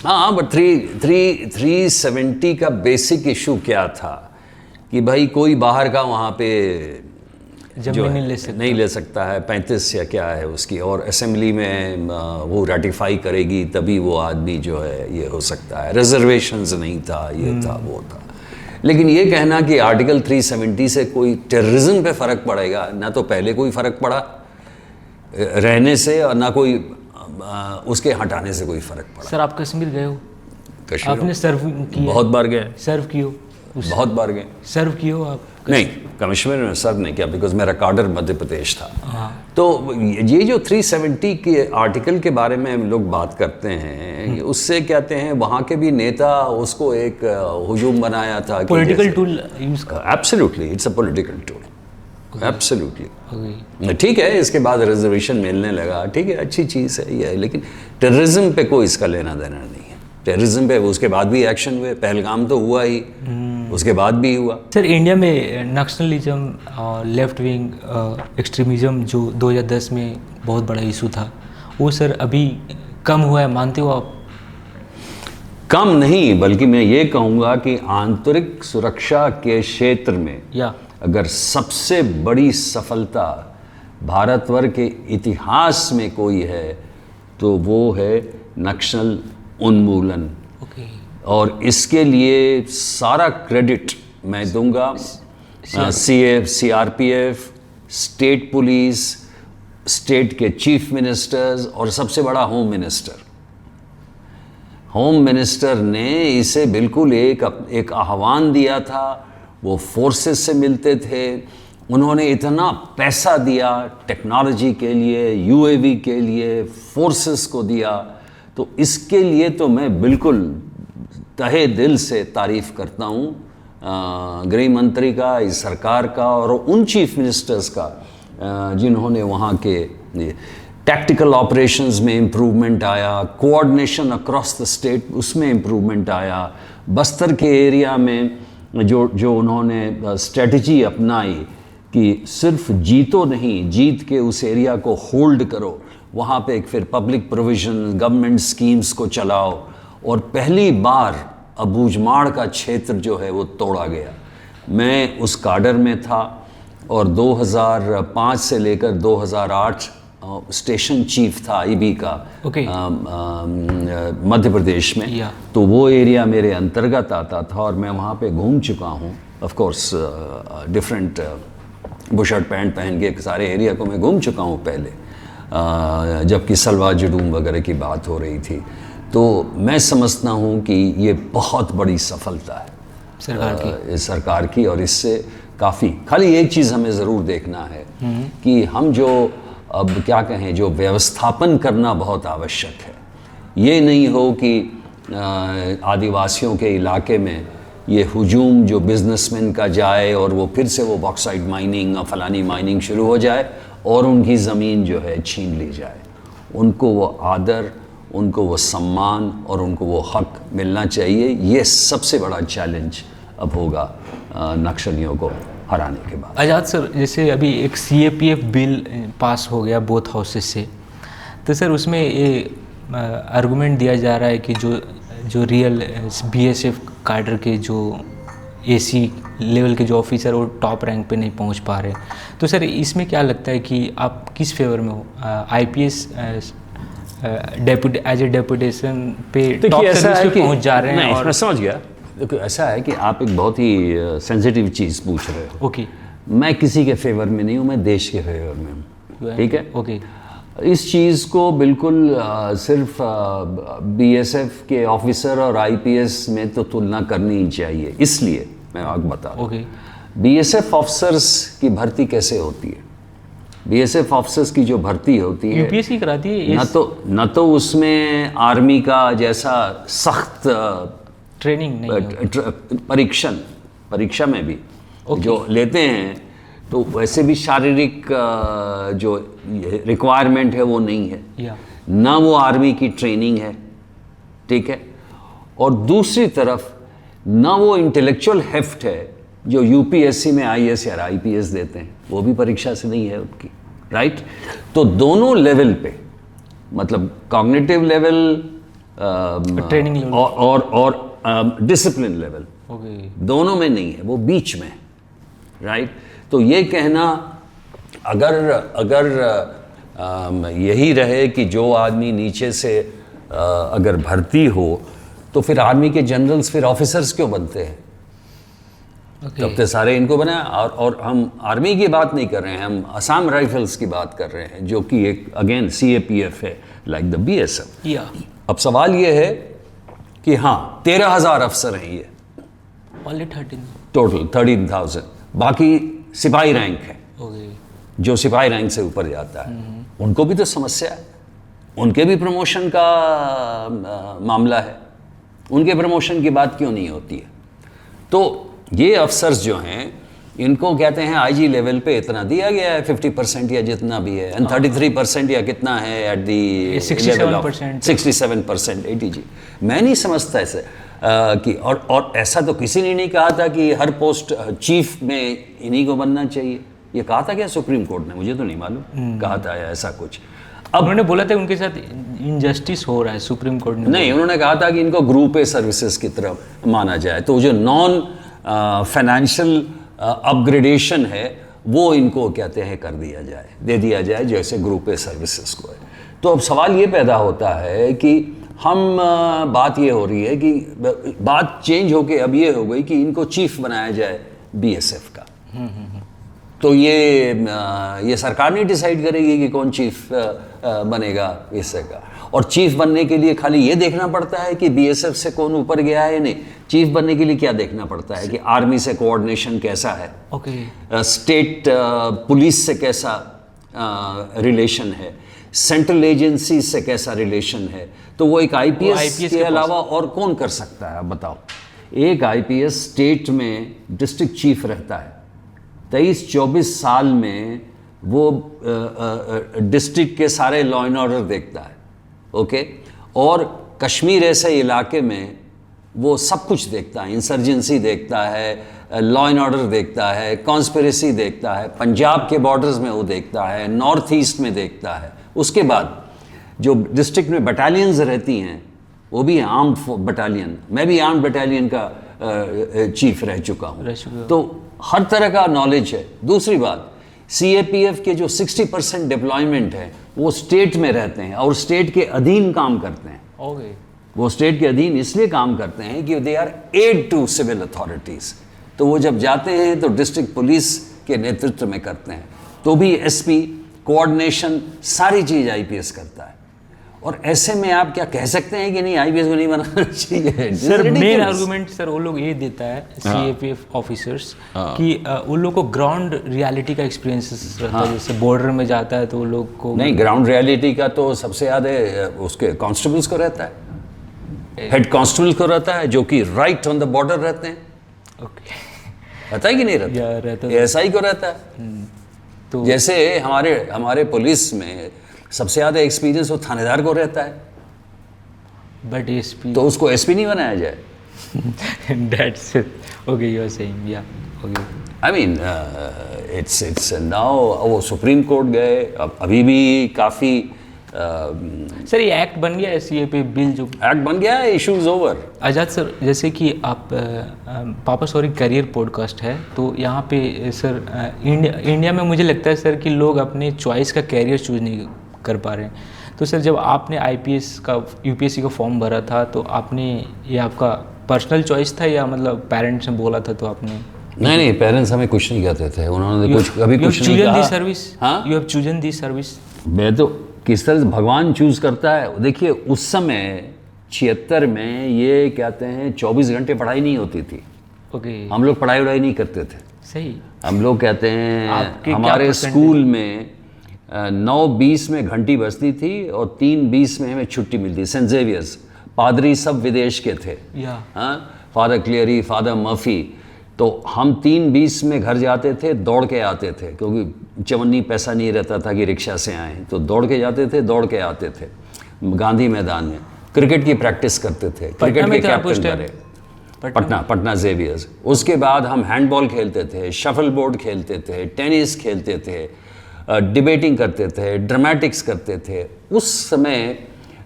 हाँ, बट 370 का बेसिक इशू क्या था कि भाई कोई बाहर का वहाँ पे जमीन नहीं ले सकता है, 35 या क्या है उसकी, और असेंबली में वो रेटिफाई करेगी तभी वो आदमी जो है ये हो सकता है, रिजर्वेशंस नहीं था, ये था वो था। लेकिन ये कहना कि आर्टिकल 370 से कोई टेररिज्म पे फ़र्क पड़ेगा, ना तो पहले कोई फ़र्क पड़ा रहने से, और ना कोई उसके हटाने से कोई फ़र्क पड़ा। सर आप कश्मीर गए हो? कश्मीर आपने सर्व किया? बहुत बार गए। सर्व किए? बहुत बार गए। सर्व किए हो आप? नहीं, कश्मीर में सर्व नहीं किया, बिकॉज मेरा कार्डर मध्य प्रदेश था। तो ये जो 370 के आर्टिकल के बारे में हम लोग बात करते हैं, उससे कहते हैं वहाँ के भी नेता उसको एक हुजूम बनाया था, पॉलिटिकल टूल यूज कर। Absolutely, it's a political tool, absolutely. ठीक है, इसके बाद रिजर्वेशन मिलने लगा, ठीक है, अच्छी चीज़ है ये, लेकिन टेररिज्म पे कोई इसका लेना देना नहीं है। टेररिज्म पे उसके बाद भी एक्शन हुए, पहलगाम तो हुआ ही, उसके बाद भी हुआ। सर इंडिया में नक्सलिज्म और लेफ्ट विंग एक्सट्रीमिज्म जो 2010 में बहुत बड़ा इशू था, वो सर अभी कम हुआ है, मानते हो आप? कम नहीं, बल्कि मैं ये कहूँगा कि आंतरिक सुरक्षा के क्षेत्र में अगर सबसे बड़ी सफलता भारतवर्ष के इतिहास में कोई है तो वो है नक्सल उन्मूलन। और इसके लिए सारा क्रेडिट मैं दूंगा CRPF, स्टेट पुलिस, स्टेट के चीफ मिनिस्टर्स, और सबसे बड़ा होम मिनिस्टर। होम मिनिस्टर ने इसे बिल्कुल एक आह्वान दिया था, वो फोर्सेस से मिलते थे, उन्होंने इतना पैसा दिया टेक्नोलॉजी के लिए, UAV के लिए, फोर्सेस को दिया, तो इसके लिए तो मैं बिल्कुल तहे दिल से तारीफ़ करता हूँ गृह मंत्री का, इस सरकार का, और उन चीफ मिनिस्टर्स का जिन्होंने वहाँ के टैक्टिकल ऑपरेशंस में इम्प्रूवमेंट आया, कोऑर्डिनेशन अक्रॉस द स्टेट उसमें इम्प्रूवमेंट आया, बस्तर के एरिया में जो उन्होंने स्ट्रेटजी अपनाई कि सिर्फ जीतो नहीं, जीत के उस एरिया को होल्ड करो, वहाँ पे फिर पब्लिक प्रोविजन, गवर्नमेंट स्कीम्स को चलाओ, और पहली बार अबूझमाड़ का क्षेत्र जो है वो तोड़ा गया। मैं उस काडर में था और 2005 से लेकर 2008 स्टेशन चीफ था आईबी का मध्य प्रदेश में। तो वो एरिया मेरे अंतर्गत आता था और मैं वहाँ पे घूम चुका हूँ। Of course different bush shirt pant पहन के सारे एरिया को मैं घूम चुका हूँ पहले, जबकि सलवा जुडूम वगैरह की बात हो रही थी। तो मैं समझता हूँ कि ये बहुत बड़ी सफलता है सरकार की और इससे काफ़ी, खाली एक चीज़ हमें ज़रूर देखना है कि हम जो अब क्या कहें, जो व्यवस्थापन करना बहुत आवश्यक है। ये नहीं हो कि आदिवासियों के इलाके में ये हुजूम जो बिजनेसमैन का जाए और वो फिर से वो बॉक्साइट माइनिंग और फलानी माइनिंग शुरू हो जाए और उनकी ज़मीन जो है छीन ली जाए। उनको वो आदर, उनको वो सम्मान और उनको वो हक मिलना चाहिए। ये सबसे बड़ा चैलेंज अब होगा नक्सलियों को हराने के बाद। आज़ाद सर, जैसे अभी एक CAPF बिल पास हो गया बोथ हाउसेस से, तो सर उसमें ये आर्गूमेंट दिया जा रहा है कि जो रियल BSF कैडर के जो AC लेवल के जो ऑफिसर वो टॉप रैंक पे नहीं पहुंच पा रहे। तो सर इसमें क्या लगता है कि आप किस फेवर में हो? IPS एज ए डेपुटेशन पे टॉप सर्विस पे पहुंच जा रहे हैं? और मैं समझ गया। देखो ऐसा है कि आप एक बहुत ही सेंसिटिव चीज़ पूछ रहे हो। ओके। मैं किसी के फेवर में नहीं हूँ, मैं देश के फेवर में हूँ। ठीक है। ओके। इस चीज़ को बिल्कुल सिर्फ BSF के ऑफिसर और IPS में तो तुलना करनी ही चाहिए। इसलिए मैं आपको बता दूँ, BSF ऑफिसर्स की भर्ती कैसे होती है। BSF ऑफिसर्स की जो भर्ती होती है UPSC कराती है। न तो उसमें आर्मी का जैसा सख्त ट्रेनिंग नहीं, परीक्षा में भी जो लेते हैं तो वैसे भी शारीरिक जो रिक्वायरमेंट है वो नहीं है, ना वो आर्मी की ट्रेनिंग है। ठीक है। और दूसरी तरफ ना वो इंटेलेक्चुअल हेफ्ट है जो UPSC में IAS या IPS देते हैं, वो भी परीक्षा से नहीं है उनकी। राइट। तो दोनों लेवल पे, मतलब कॉग्निटिव लेवल, ट्रेनिंग लेवल और डिसिप्लिन लेवल, दोनों में नहीं है, वो बीच में। राइट। तो ये कहना अगर यही रहे कि जो आदमी नीचे से अगर भर्ती हो तो फिर आर्मी के जनरल्स फिर ऑफिसर्स क्यों बनते हैं? तब तो सारे इनको बनाया। और हम आर्मी की बात नहीं कर रहे हैं, हम असम राइफल्स की बात कर रहे हैं जो कि एक अगेन CAPF है, लाइक द BSF। अब सवाल ये है कि हाँ 13,000 अफसर हैं, ये टोटल 13,000, बाकी सिपाही रैंक है। जो सिपाही रैंक से ऊपर जाता है उनको भी तो समस्या है, उनके भी प्रमोशन का मामला है, उनके प्रमोशन की बात क्यों नहीं होती है? तो ये अफसर्स जो हैं इनको कहते हैं IG लेवल पे इतना दिया गया है, 50% या जितना भी है, 33% या कितना है एट दी 67% ATG। मैं नहीं समझता ऐसे कि और ऐसा तो किसी ने नहीं कहा था कि हर पोस्ट चीफ में इन्हीं को बनना चाहिए। ये कहा था क्या सुप्रीम कोर्ट ने? मुझे तो नहीं मालूम कहा था ऐसा कुछ। अब उन्होंने बोला था उनके साथ इनजस्टिस हो रहा है, सुप्रीम कोर्ट ने नहीं, उन्होंने कहा था कि इनको ग्रुप A सर्विसेज की तरफ माना जाए, तो जो नॉन फाइनेंशियल अपग्रेडेशन है वो इनको कहते हैं कर दिया जाए, दे दिया जाए जैसे ग्रुप A सर्विसेज को है। तो अब सवाल ये पैदा होता है कि हम बात ये हो रही है कि बात चेंज होके अब ये हो गई कि इनको चीफ बनाया जाए BSF का। तो ये सरकार नहीं डिसाइड करेगी कि कौन चीफ बनेगा इससे का। और चीफ बनने के लिए खाली ये देखना पड़ता है कि BSF से कौन ऊपर गया है, नहीं, चीफ बनने के लिए क्या देखना पड़ता है कि आर्मी से कोऑर्डिनेशन कैसा है, स्टेट पुलिस से कैसा रिलेशन है, सेंट्रल एजेंसी से कैसा रिलेशन है। तो वो एक IPS के अलावा और कौन कर सकता है? आप बताओ। एक IPS स्टेट में डिस्ट्रिक्ट चीफ रहता है, 23-24 साल में वो डिस्ट्रिक्ट के सारे लॉ एंड ऑर्डर देखता है। ओके। और कश्मीर ऐसे इलाके में वो सब कुछ देखता है, इंसर्जेंसी देखता है, लॉ एंड ऑर्डर देखता है, कॉन्स्पिरेसी देखता है, पंजाब के बॉर्डर्स में वो देखता है, नॉर्थ ईस्ट में देखता है। उसके बाद जो डिस्ट्रिक्ट में बटालियंस रहती हैं वो भी आर्म्ड बटालियन, मैं भी आर्म्ड बटालियन का चीफ रह चुका हूँ, तो हर तरह का नॉलेज है। दूसरी बात, CAPF के जो 60% डिप्लॉयमेंट है वो स्टेट में रहते हैं और स्टेट के अधीन काम करते हैं। ओके। वो स्टेट के अधीन इसलिए काम करते हैं कि they are aid to civil authorities. तो वो जब जाते हैं तो डिस्ट्रिक्ट पुलिस के नेतृत्व में करते हैं, तो भी SP कोऑर्डिनेशन सारी चीज़ IPS करता है। और ऐसे में आप क्या कह सकते हैं कि नहीं IPS को नहीं बनाना चाहिए? सर मेन आर्गुमेंट सर वो लोग ये देता है CAPF ऑफिसर्स कि उन लोग को ग्राउंड रियलिटी का एक्सपीरियंस रहता है, जैसे बॉर्डर में जाता है तो उन लोग को नहीं, ग्राउंड रियलिटी का तो सबसे ज़्यादा उसके कांस्टेबल्स को रहता है, हेड कांस्टेबल को रहता है, जो कि राइट ऑन द बॉर्डर रहते हैं। ओके। रहता है कि नहीं रहता? SI को रहता है। तो जैसे हमारे पुलिस में सबसे ज़्यादा एक्सपीरियंस वो थानेदार को रहता है, बट SP तो उसको SP नहीं बनाया जाए? That's it. Okay, you are saying, yeah okay. I mean it's now, वो सुप्रीम कोर्ट गए, अब अभी भी काफ़ी सर ये एक्ट बन गया है CAPF बिल, जो एक्ट बन गया है, इशूज ओवर। आज़ाद सर, जैसे कि आप पापा सॉरी करियर पॉडकास्ट है, तो यहाँ पे सर इंडिया में मुझे लगता है सर कि लोग अपने चॉइस का कैरियर चूज नहीं कर पा रहे हैं। तो सर जब आपने IPS का UPSC का फॉर्म भरा था तो आपने, ये आपका पर्सनल चॉइस था या मतलब पेरेंट्स ने बोला था तो आपने? नहीं, पेरेंट्स हमें कुछ नहीं कहते थे, उन्होंने कभी कुछ नहीं कहा। You have chosen this service. मैं तो किस तरह से भगवान चूज करता है। देखिए उस समय 76 में ये कहते हैं 24 घंटे पढ़ाई नहीं होती थी। ओके। हम लोग पढ़ाई वढ़ाई नहीं करते थे। सही। हम लोग कहते हैं हमारे स्कूल में 9:20 में घंटी बजती थी और 3:20 में हमें छुट्टी मिलती। सेंट जेवियर्स, पादरी सब विदेश के थे, फादर क्लियरी, फादर मर्फी। तो हम 3:20 में घर जाते थे, दौड़ के आते थे, क्योंकि चवन्नी पैसा नहीं रहता था कि रिक्शा से आएँ, तो दौड़ के जाते थे, दौड़ के आते थे। गांधी मैदान में क्रिकेट की प्रैक्टिस करते थे, क्रिकेट के कैप्टन बने, पटना जेवियर्स। उसके बाद हम हैंडबॉल खेलते थे, शफल बोर्ड खेलते थे, टेनिस खेलते थे, डिबेटिंग करते थे, ड्रामेटिक्स करते थे। उस समय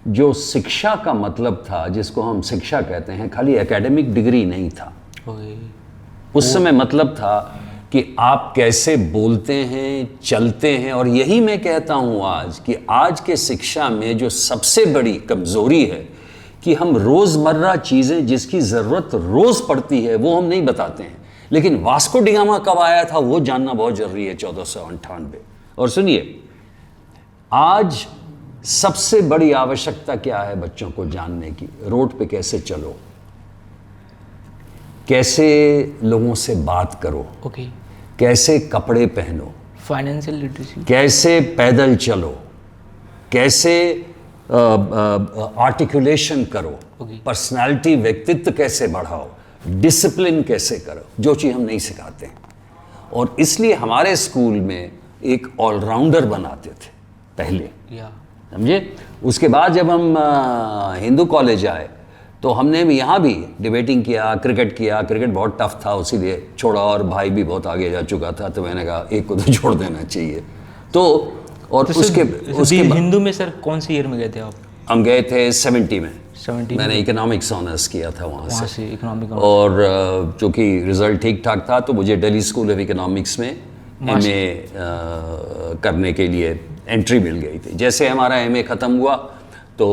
जो शिक्षा का मतलब था, जिसको हम शिक्षा कहते हैं, खाली एकेडमिक डिग्री नहीं था। उस समय मतलब था कि आप कैसे बोलते हैं, चलते हैं। और यही मैं कहता हूँ आज कि आज के शिक्षा में जो सबसे बड़ी कमज़ोरी है कि हम रोज़मर्रा चीज़ें जिसकी ज़रूरत रोज़ पड़ती है वो हम नहीं बताते हैं। लेकिन वास्को डी गामा कब आया था वो जानना बहुत ज़रूरी है, 1498। और सुनिए, आज सबसे बड़ी आवश्यकता क्या है बच्चों को जानने की? रोड पे कैसे चलो, कैसे लोगों से बात करो, कैसे कपड़े पहनो, फाइनेंशियल लिटरेसी, कैसे पैदल चलो, कैसे आर्टिकुलेशन करो, पर्सनालिटी, व्यक्तित्व कैसे बढ़ाओ, डिसिप्लिन कैसे करो, जो चीज़ हम नहीं सिखाते हैं। और इसलिए हमारे स्कूल में एक ऑलराउंडर बनाते थे पहले, समझे। उसके बाद जब हम हिंदू कॉलेज आए तो हमने भी यहाँ भी डिबेटिंग किया, क्रिकेट किया। क्रिकेट बहुत टफ था, इसीलिए छोड़ा, और भाई भी बहुत आगे जा चुका था, तो मैंने कहा एक को तो छोड़ देना चाहिए। तो और उसके हिंदू में सर कौन सी ईयर में गए थे आप? हम गए थे 70 में। 70 मैंने इकोनॉमिक्स ऑनर्स किया था वहाँ से इकोनॉमिक। और चूँकि रिज़ल्ट ठीक ठाक था तो मुझे दिल्ली स्कूल ऑफ इकोनॉमिक्स में MA करने के लिए एंट्री मिल गई थी। जैसे हमारा MA ख़त्म हुआ तो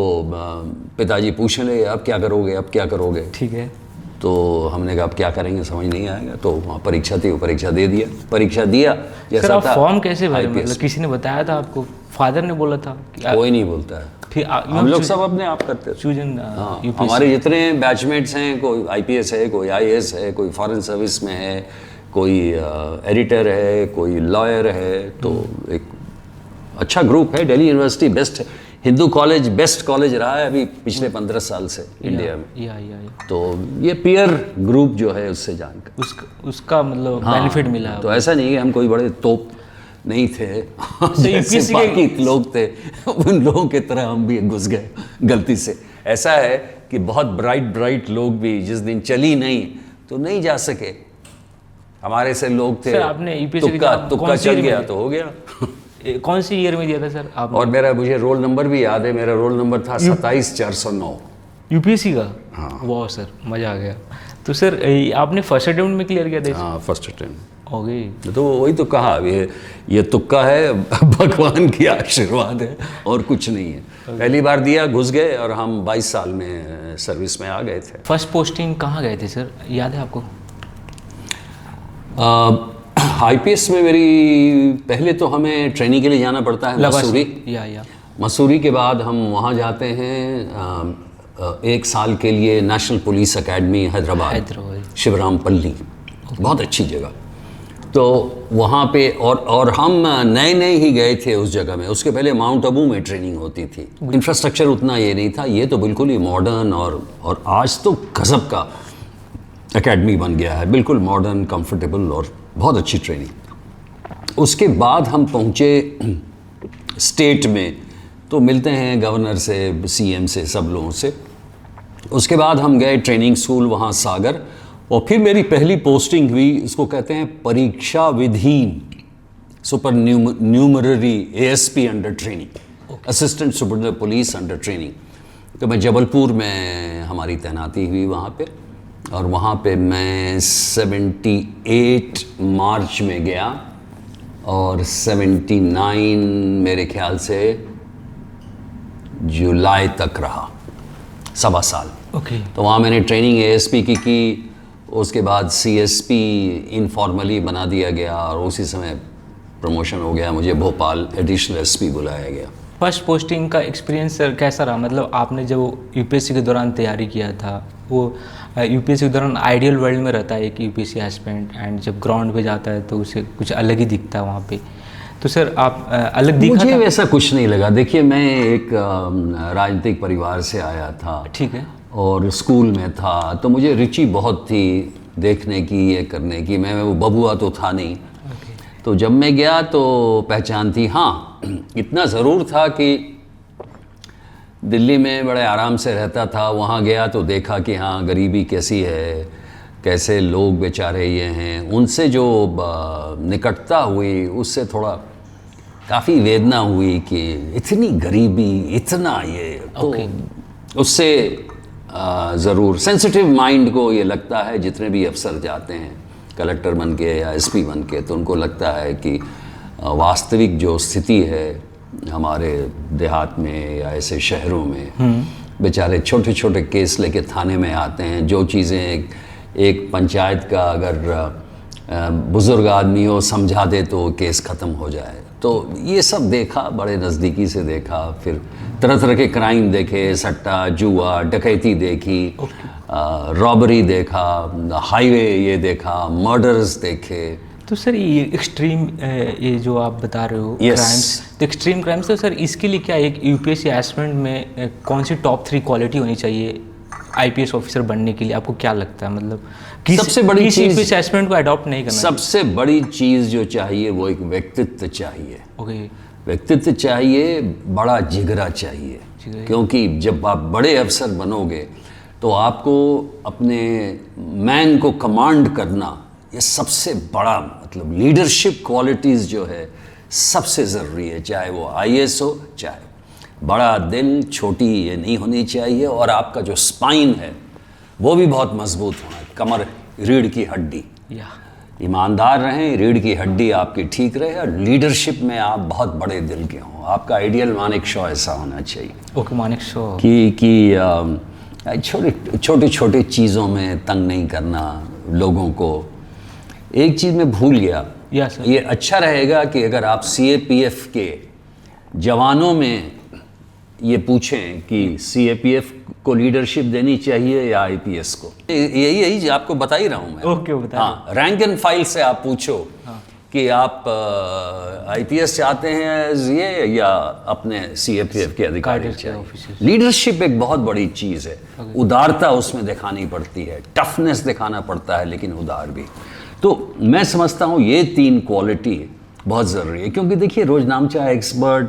पिताजी पूछने लगे अब क्या करोगे, अब क्या करोगे। ठीक है। तो हमने कहा अब क्या करेंगे, समझ नहीं आएगा। तो वहाँ परीक्षा थी, वो परीक्षा दे दिया, परीक्षा दिया जैसा था। फॉर्म कैसे भरे, मतलब किसी ने बताया था आपको? फादर ने बोला था? कोई नहीं बोलता है, फिर हम लोग सब अपने आप करते थे। हाँ, हमारे जितने बैचमेट्स हैं, कोई IPS है, कोई IAS है, कोई फॉरेन सर्विस में है, कोई एडिटर है, कोई लॉयर है। तो एक अच्छा ग्रुप है। Delhi university best Hindu college, best college रहा है अभी पिछले 15 साल से इंडिया में। तो ये पीयर ग्रुप जो है उससे जानकर उसका मतलब बेनिफिट मिला। तो ऐसा नहीं है हम कोई बड़े तोप नहीं थे, जैसे बाकी लोग थे उन लोगों के तरह हम भी घुस गए गलती से। ऐसा है कि बहुत ब्राइट लोग भी जिस दिन चली नहीं तो नहीं जा सके, हमारे से लोग थे। तुक्का चल गया तो हो गया। कौन सी ईयर में दिया था सर आपने? और मुझे रोल नंबर भी याद है, मेरा रोल नंबर था 27409। यूपीएससी का? वाह सर, मज़ा आ गया। तो सर आपने फर्स्ट अटेम्प्ट में क्लियर किया था? हाँ, फर्स्ट अटेम्प्ट। हो गई। तो वही तो कहा, ये तुक्का है, भगवान की आशीर्वाद है और कुछ नहीं है। पहली बार दिया, घुस गए और हम 22 साल में सर्विस में आ गए थे। फर्स्ट पोस्टिंग कहाँ गए थे सर, याद है आपको? आईपीएस में मेरी, पहले तो हमें ट्रेनिंग के लिए जाना पड़ता है मसूरी। या मसूरी के बाद हम वहाँ जाते हैं 1 साल के लिए national police academy Hyderabad, Shivarampalli, बहुत अच्छी जगह। तो वहाँ पे और हम नए ही गए थे उस जगह में। उसके पहले माउंट आबू में ट्रेनिंग होती थी। इंफ्रास्ट्रक्चर उतना ये नहीं था, ये तो बिल्कुल ही मॉडर्न और आज तो गजब का एकेडमी बन गया है, बिल्कुल मॉडर्न, कंफर्टेबल और बहुत अच्छी ट्रेनिंग। उसके बाद हम पहुँचे स्टेट में, तो मिलते हैं गवर्नर से, सीएम से, सब लोगों से। उसके बाद हम गए ट्रेनिंग स्कूल वहाँ सागर, और फिर मेरी पहली पोस्टिंग हुई, इसको कहते हैं परीक्षा विधीन, supernumerary ASP under training, assistant superintendent police under training. तो मैं जबलपुर में हमारी तैनाती हुई वहाँ पे, और वहाँ पे मैं 78 मार्च में गया और 79 मेरे ख्याल से जुलाई तक रहा, 1.25 साल। ओके। तो वहाँ मैंने ट्रेनिंग एएसपी की। उसके बाद सीएसपी इनफॉर्मली बना दिया गया और उसी समय प्रमोशन हो गया, मुझे भोपाल एडिशनल एसपी बुलाया गया। फर्स्ट पोस्टिंग का एक्सपीरियंस सर कैसा रहा? मतलब आपने जब यूपीएससी के दौरान तैयारी किया था, वो यूपीएससी के दौरान आइडियल वर्ल्ड में रहता है कि यूपीएससी एस्पिरेंट, एंड जब ग्राउंड पे जाता है तो उसे कुछ अलग ही दिखता है वहाँ पे। तो सर आप अलग दिखा? मुझे वैसा कुछ नहीं लगा। देखिए, मैं एक राजनीतिक परिवार से आया था, ठीक है, और स्कूल में था, तो मुझे रुचि बहुत थी देखने की, ये करने की। मैं वो बबुआ तो था नहीं। तो जब मैं गया तो पहचान थी। हाँ, इतना ज़रूर था कि दिल्ली में बड़े आराम से रहता था, वहाँ गया तो देखा कि हाँ, गरीबी कैसी है, कैसे लोग बेचारे ये हैं। उनसे जो निकटता हुई, उससे थोड़ा काफ़ी वेदना हुई कि इतनी गरीबी, इतना ये। तो उससे ज़रूर सेंसिटिव माइंड को ये लगता है, जितने भी अफसर जाते हैं कलेक्टर बन के या एसपी बन के, तो उनको लगता है कि वास्तविक जो स्थिति है हमारे देहात में या ऐसे शहरों में, बेचारे छोटे छोटे केस लेके थाने में आते हैं। जो चीज़ें एक पंचायत का अगर बुज़ुर्ग आदमी हो समझा दे तो केस ख़त्म हो जाए। तो ये सब देखा, बड़े नज़दीकी से देखा। फिर तरह तरह के क्राइम देखे, सट्टा, जुआ, डकैती देखी, रॉबरी देखा, हाईवे ये देखा, मर्डर्स देखे। तो सर ये एक्सट्रीम, ये जो आप बता रहे हो क्राइम्स, तो एक्सट्रीम क्राइम्स, तो सर इसके लिए क्या एक यूपीएससी एस्पिरेंट में कौन सी टॉप 3 क्वालिटी होनी चाहिए आईपीएस ऑफिसर बनने के लिए? आपको क्या लगता है? मतलब सबसे बड़ी चीज यूपीएससी एस्पिरेंट को अडॉप्ट नहीं करना? सबसे बड़ी चीज़ जो चाहिए वो एक व्यक्तित्व चाहिए। ओके। व्यक्तित्व चाहिए, बड़ा जिगरा चाहिए, क्योंकि जब आप बड़े अफसर बनोगे तो आपको अपने मैन को कमांड करना, ये सबसे बड़ा, मतलब लीडरशिप क्वालिटीज़ जो है सबसे ज़रूरी है। चाहे वो आईएएस हो, चाहे बड़ा दिल, छोटी ये नहीं होनी चाहिए। और आपका जो स्पाइन है वो भी बहुत मजबूत होना, कमर, रीढ़ की हड्डी। ईमानदार रहें, रीढ़ की हड्डी आपकी ठीक रहे, और लीडरशिप में आप बहुत बड़े दिल के हों। आपका आइडियल मानेक शॉ ऐसा होना चाहिए। ओके, मानेक शॉ कि छोटे छोटे चीज़ों में तंग नहीं करना लोगों को। एक चीज़ मैं भूल गया, ये अच्छा रहेगा कि अगर आप सीएपीएफ के जवानों में ये पूछें कि सीएपीएफ को लीडरशिप देनी चाहिए या आईपीएस को, यही आपको बता ही रहा हूँ मैं। ओके, बता। हाँ, रैंक एंड फाइल से आप पूछो कि आप आईपीएस चाहते हैं ये या अपने सीएपीएफ के अधिकारी चाहिए। लीडरशिप एक बहुत बड़ी चीज़ है। उदारता उसमें दिखानी पड़ती है, टफनेस दिखाना पड़ता है, लेकिन उदार भी। तो मैं समझता हूँ ये 3 क्वालिटी बहुत ज़रूरी है। क्योंकि देखिए, रोज नामचा एक्सपर्ट,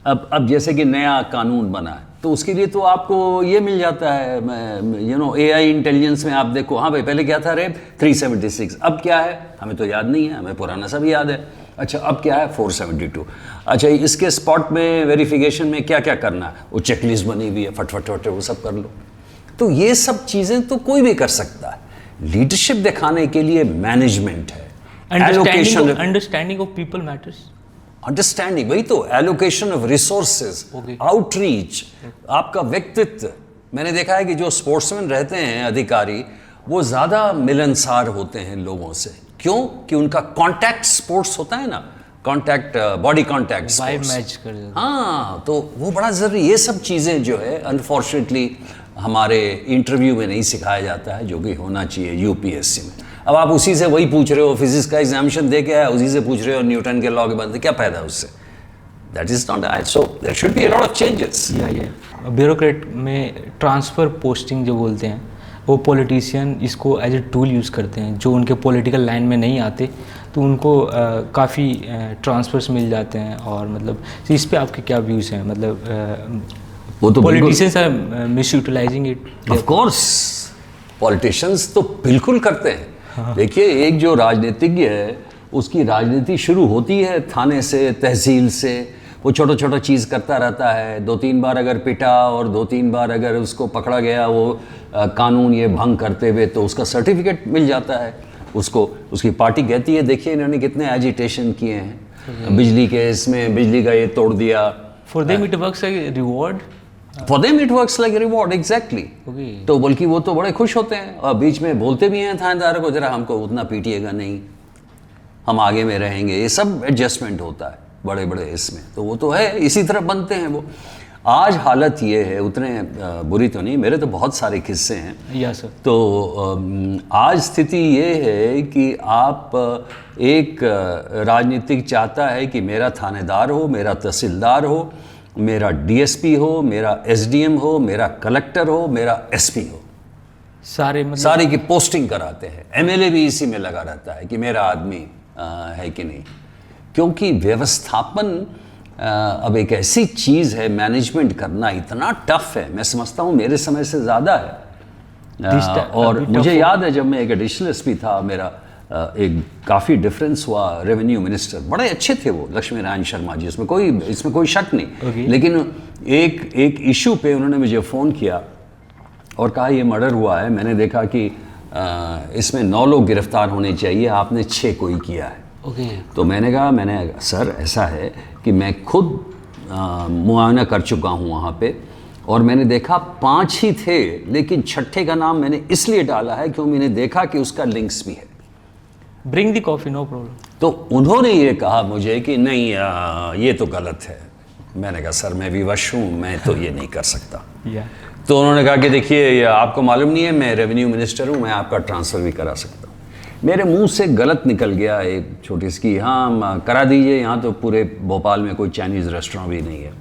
अब जैसे कि नया कानून बना है तो उसके लिए तो आपको ये मिल जाता है, एआई इंटेलिजेंस में आप देखो, हाँ भाई पहले क्या था, रेप 376, अब क्या है हमें तो याद नहीं है, हमें पुराना सब याद है। अच्छा, अब क्या है 472। अच्छा, इसके स्पॉट में वेरिफिकेशन में क्या क्या करना है, वो चेकलिस्ट बनी हुई है, फटफट वो सब कर लो। तो ये सब चीज़ें तो कोई भी कर सकता है। लीडरशिप दिखाने के लिए मैनेजमेंट है, understanding of people matters, understanding, वही तो, एलोकेशन ऑफ रिसोर्सेज, आउटरीच, आपका व्यक्तित्व। मैंने देखा है कि जो स्पोर्ट्समैन रहते हैं अधिकारी, वो ज़्यादा मिलनसार होते हैं लोगों से। क्यों? कि उनका कांटेक्ट स्पोर्ट्स होता है ना, contact, body contact, vibe match कर देता। हाँ, तो वो बड़ा ज़रूरी। ये सब चीज़ें जो है अनफॉर्चुनेटली हमारे इंटरव्यू में नहीं सिखाया जाता है, जो कि होना चाहिए यूपीएससी में। अब आप उसी से वही पूछ रहे हो, फिजिक्स का एग्जामिनेशन दे के आया, उसी से पूछ रहे हो न्यूटन के लॉ के बारे में, क्या फ़ायदा उससे? That is not I, so there should be a lot of changes. Bureaucrat में ट्रांसफ़र पोस्टिंग जो बोलते हैं, वो पॉलिटिशियन इसको एज ए टूल यूज़ करते हैं। जो उनके पॉलिटिकल लाइन में नहीं आते तो उनको काफ़ी ट्रांसफर्स मिल जाते हैं। और मतलब इस पे आपके क्या व्यूज़ हैं? मतलब वो तो politicians are misutilizing it. Of course politicians तो बिल्कुल करते हैं। देखिए, एक जो राजनीतिज्ञ है उसकी राजनीति शुरू होती है थाने से, तहसील से। वो छोटा छोटा चीज़ करता रहता है, 2-3 बार अगर पिटा और 2-3 बार अगर उसको पकड़ा गया वो कानून ये भंग करते हुए, तो उसका सर्टिफिकेट मिल जाता है उसको। उसकी पार्टी कहती है देखिए इन्होंने कितने एजिटेशन किए हैं, बिजली के इसमें बिजली का ये तोड़ दिया। For them it works like reward, for them it works like reward, exactly. तो बल्कि वो तो बड़े खुश होते हैं और बीच में बोलते भी हैं थानेदार को, जरा हमको उतना पीटिएगा नहीं, हम आगे में रहेंगे। ये सब एडजस्टमेंट होता है बड़े बड़े इसमें, तो वो तो है, इसी तरह बनते हैं वो। आज हालत ये है, उतने बुरी तो नहीं, मेरे तो बहुत सारे किस्से हैं। Yes sir. तो आज स्थिति ये है कि आप एक राजनीतिक चाहता है कि मेरा थानेदार हो, मेरा तहसीलदार हो, मेरा डीएसपी हो, मेरा एसडीएम हो, मेरा कलेक्टर हो, मेरा एसपी हो, सारे मतलब सारी की पोस्टिंग कराते हैं। एमएलए भी इसी में लगा रहता है कि मेरा आदमी है कि नहीं। क्योंकि व्यवस्थापन अब एक ऐसी चीज़ है, मैनेजमेंट करना इतना टफ है, मैं समझता हूँ मेरे समय से ज़्यादा है। और मुझे याद है जब मैं एक एडिशनल एसपी था, मेरा एक काफ़ी डिफरेंस हुआ। रेवेन्यू मिनिस्टर बड़े अच्छे थे वो, लक्ष्मी नारायण शर्मा जी, इसमें कोई शक नहीं। लेकिन एक इशू पे उन्होंने मुझे फ़ोन किया और कहा ये मर्डर हुआ है, मैंने देखा कि इसमें 9 लोग गिरफ्तार होने चाहिए, आपने 6 कोई किया है। तो मैंने कहा सर ऐसा है कि मैं खुद मुआयना कर चुका हूँ वहाँ पे, और मैंने देखा 5 ही थे, लेकिन 6ठे का नाम मैंने इसलिए डाला है क्योंकि मैंने देखा कि उसका लिंक्स भी है। Bring the coffee, no problem. तो उन्होंने ये कहा मुझे कि नहीं ये तो गलत है। मैंने कहा सर मैं विवश हूँ, मैं तो ये नहीं कर सकता। तो उन्होंने कहा कि देखिए आपको मालूम नहीं है मैं रेवेन्यू मिनिस्टर हूँ, मैं आपका ट्रांसफ़र भी करा सकता हूँ। मेरे मुंह से गलत निकल गया एक छोटी सी, हाँ करा दीजिए, यहाँ तो पूरे भोपाल में कोई चाइनीज़ रेस्टोरेंट भी नहीं है।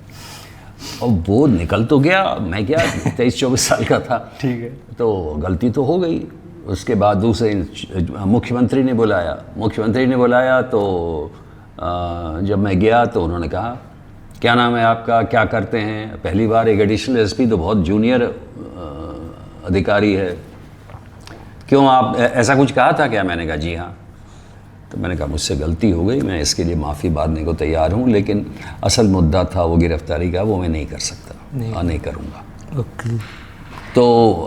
और वो निकल तो गया, मैं क्या 23-24 साल का था, ठीक है, तो गलती तो हो गई। उसके बाद दूसरे मुख्यमंत्री ने बुलाया तो जब मैं गया तो उन्होंने कहा क्या नाम है आपका, क्या करते हैं? पहली बार एक एडिशनल एसपी तो बहुत जूनियर अधिकारी है, क्यों आप ऐसा कुछ कहा था क्या? मैंने कहा जी हाँ। तो मैंने कहा मुझसे गलती हो गई, मैं इसके लिए माफ़ी मांगने को तैयार हूँ, लेकिन असल मुद्दा था वो गिरफ्तारी का, वो मैं नहीं कर सकता और नहीं करूँगा। ओके। तो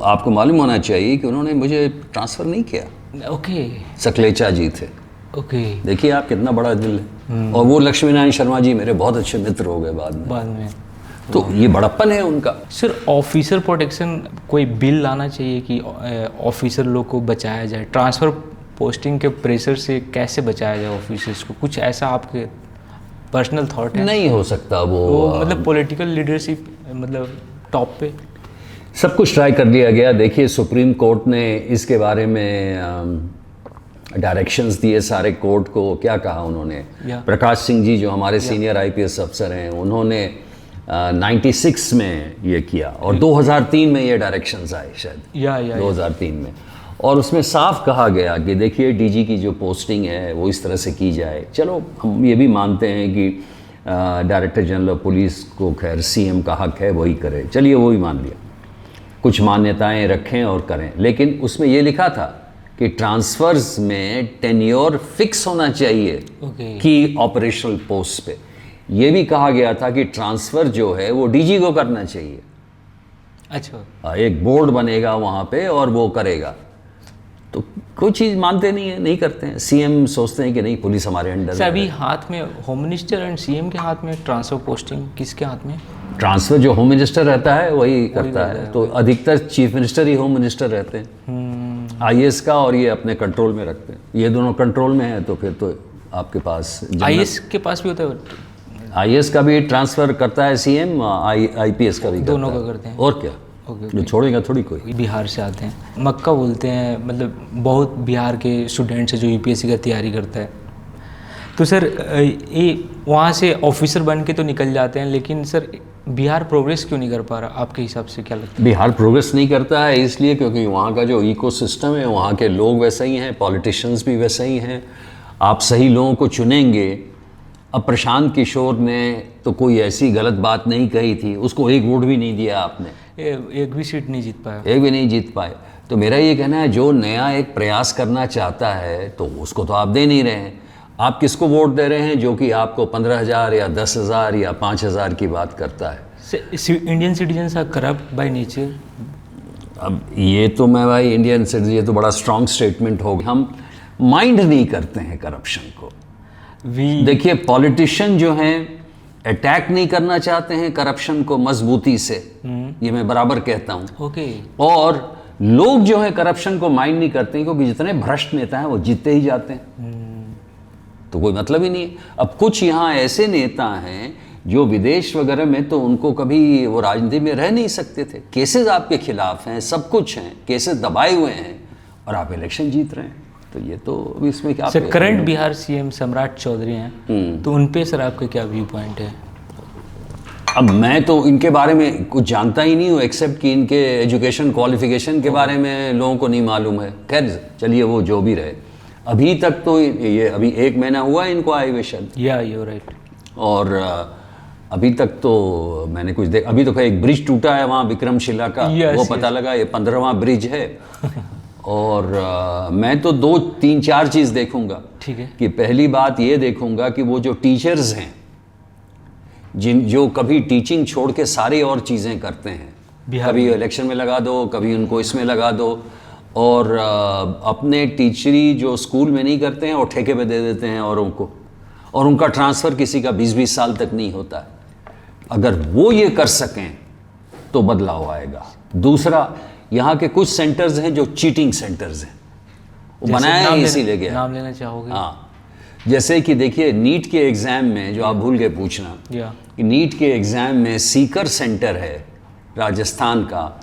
आपको मालूम होना चाहिए कि उन्होंने मुझे ट्रांसफ़र नहीं किया। ओके। सकलेचा जी थे। ओके। देखिए आप कितना बड़ा दिल है। और वो लक्ष्मी नारायण शर्मा जी मेरे बहुत अच्छे मित्र हो गए बाद में। तो ये बड़प्पन है उनका। सर ऑफिसर प्रोटेक्शन कोई बिल लाना चाहिए कि ऑफिसर लोग को बचाया जाए, ट्रांसफ़र पोस्टिंग के प्रेशर से कैसे बचाया जाए ऑफिसर्स को? कुछ ऐसा आपके पर्सनल थॉट है? नहीं हो सकता वो मतलब पॉलिटिकल लीडरशिप मतलब टॉप पे सब कुछ ट्राई कर लिया गया। देखिए सुप्रीम कोर्ट ने इसके बारे में डायरेक्शंस दिए सारे कोर्ट को। क्या कहा उन्होंने? प्रकाश सिंह जी जो हमारे सीनियर आईपीएस अफसर हैं, उन्होंने 96 में ये किया और 2003 में ये डायरेक्शंस आए शायद 2003 में, और उसमें साफ कहा गया कि देखिए डीजी की जो पोस्टिंग है वो इस तरह से की जाए। चलो हम ये भी मानते हैं कि डायरेक्टर जनरल ऑफ पुलिस को खैर सीएम का हक है, वही करे, चलिए वो भी मान लिया, कुछ मान्यताएं रखें और करें। लेकिन उसमें ये लिखा था कि ट्रांसफर्स में टेन्योर फिक्स होना चाहिए कि ऑपरेशनल पोस्ट पे। ये भी कहा गया था कि ट्रांसफ़र जो है वो डीजी को करना चाहिए। अच्छा, एक बोर्ड बनेगा वहाँ पे और वो करेगा। तो कोई चीज़ मानते नहीं है, नहीं करते हैं। सीएम सोचते हैं कि नहीं, पुलिस हमारे अंडर सर अभी हाथ में होम मिनिस्टर एंड सीएम के हाथ में ट्रांसफर पोस्टिंग किसके हाथ में? ट्रांसफर जो होम मिनिस्टर रहता है वही करता है। तो अधिकतर चीफ मिनिस्टर ही होम मिनिस्टर रहते हैं, आईएएस का, और ये अपने कंट्रोल में रखते हैं। ये दोनों कंट्रोल में है तो फिर तो आपके पास आईएएस के पास भी होता है? आईएएस का भी ट्रांसफर करता है सीएम, आईपीएस का भी दोनों करता का है। करते हैं। और क्या, जो छोड़ेगा थोड़ी कोई। बिहार से आते हैं, मक्का बोलते हैं, मतलब बहुत बिहार के स्टूडेंट्स हैं जो यूपीएससी का तैयारी करता है। तो सर ये वहाँ से ऑफिसर बन के तो निकल जाते हैं, लेकिन सर बिहार प्रोग्रेस क्यों नहीं कर पा रहा, आपके हिसाब से क्या लगता है? बिहार प्रोग्रेस नहीं करता है इसलिए क्योंकि वहाँ का जो इकोसिस्टम है, वहाँ के लोग वैसे ही हैं, पॉलिटिशियंस भी वैसे ही हैं। आप सही लोगों को चुनेंगे। अब प्रशांत किशोर ने तो कोई ऐसी गलत बात नहीं कही थी, उसको एक वोट भी नहीं दिया आपने, एक भी सीट नहीं जीत पाया। एक भी नहीं जीत पाए। तो मेरा ये कहना है, जो नया एक प्रयास करना चाहता है तो उसको तो आप दे नहीं रहे हैं। आप किसको वोट दे रहे हैं? जो कि आपको 15,000 या 10,000 या 5,000 की बात करता है। Indian citizens are corrupt by nature. अब ये तो मैं भाई इंडियन सिटीजन, ये तो बड़ा स्ट्रॉन्ग स्टेटमेंट हो गया। हम माइंड नहीं करते हैं करप्शन को। देखिए, पॉलिटिशियन जो हैं अटैक नहीं करना चाहते हैं करप्शन को मजबूती से, ये मैं बराबर कहता हूँ। ओके। और लोग जो है करप्शन को माइंड नहीं करते हैं, क्योंकि जितने भ्रष्ट नेता हैं वो जीतते ही जाते हैं, तो कोई मतलब ही नहीं है। अब कुछ यहाँ ऐसे नेता हैं जो विदेश वगैरह में तो उनको कभी वो राजनीति में रह नहीं सकते थे। केसेस आपके खिलाफ हैं, सब कुछ हैं, केसेस दबाए हुए हैं, और आप इलेक्शन जीत रहे हैं। तो ये तो अभी इसमें क्या। सर करंट बिहार सीएम सम्राट चौधरी हैं, तो उन पे सर आपका क्या व्यू पॉइंट है? अब मैं तो इनके बारे में कुछ जानता ही नहीं हूँ, एक्सेप्ट कि इनके एजुकेशन क्वालिफिकेशन के बारे में लोगों को नहीं मालूम है। खैर चलिए, वो जो भी रहे। अभी तक तो ये अभी 1 महीना हुआ है इनको आए हुए शायद। या यू राइट। और अभी तक तो मैंने कुछ अभी तो एक ब्रिज टूटा है वहाँ विक्रमशिला का, वो पता लगा, ये 15वां ब्रिज है। और मैं तो 2, 3, 4 चीज़ देखूंगा। ठीक है। कि पहली बात ये देखूंगा कि वो जो टीचर्स हैं जो कभी टीचिंग छोड़ के सारी और चीज़ें करते हैं, कभी इलेक्शन में लगा दो, कभी उनको इसमें लगा दो, और अपने टीचरी जो स्कूल में नहीं करते हैं और ठेके पे दे देते हैं औरों को, और उनका ट्रांसफ़र किसी का 20-20 साल तक नहीं होता है। अगर वो ये कर सकें तो बदलाव आएगा। दूसरा, यहाँ के कुछ सेंटर्स हैं जो चीटिंग सेंटर्स हैं, वो बनाया है इसीलिए गया। नाम लेना चाहोगे? हाँ, जैसे कि देखिए नीट के एग्ज़ाम में, जो आप भूल गए पूछना, कि नीट के एग्ज़ाम में सीकर सेंटर है राजस्थान का,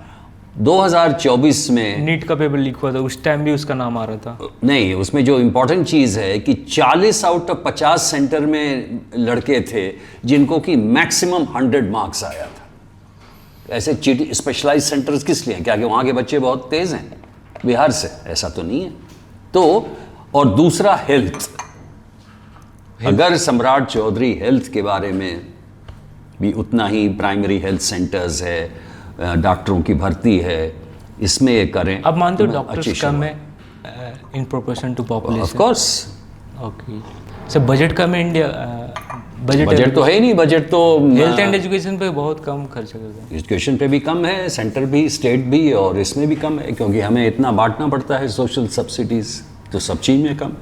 2024 में नीट का पेपर लीक हुआ था, उस टाइम भी उसका नाम आ रहा था। नहीं, उसमें जो इम्पोर्टेंट चीज़ है कि 40 आउट ऑफ 50 सेंटर में लड़के थे जिनको कि मैक्सिमम 100 मार्क्स आया था। ऐसे चीटिंग स्पेशलाइज सेंटर्स किस लिए हैं? क्या कि वहाँ के बच्चे बहुत तेज़ हैं बिहार से? ऐसा तो नहीं है। तो और दूसरा, हेल्थ। अगर सम्राट चौधरी हेल्थ के बारे में भी उतना ही, प्राइमरी हेल्थ सेंटर्स है, डॉक्टरों की भर्ती है, इसमें ये करें। अब मानते हो डॉक्टर्स कम है in proportion to population? Of course. Okay sir, budget कम है इंडिया? बजट तो है ही नहीं। बजट तो हेल्थ एंड एजुकेशन पे बहुत कम खर्च करते हैं। एजुकेशन पे भी कम है, सेंटर भी, स्टेट भी, और इसमें भी कम है, क्योंकि हमें इतना बांटना पड़ता है सोशल सब्सिडीज, तो सब चीज़ में कम।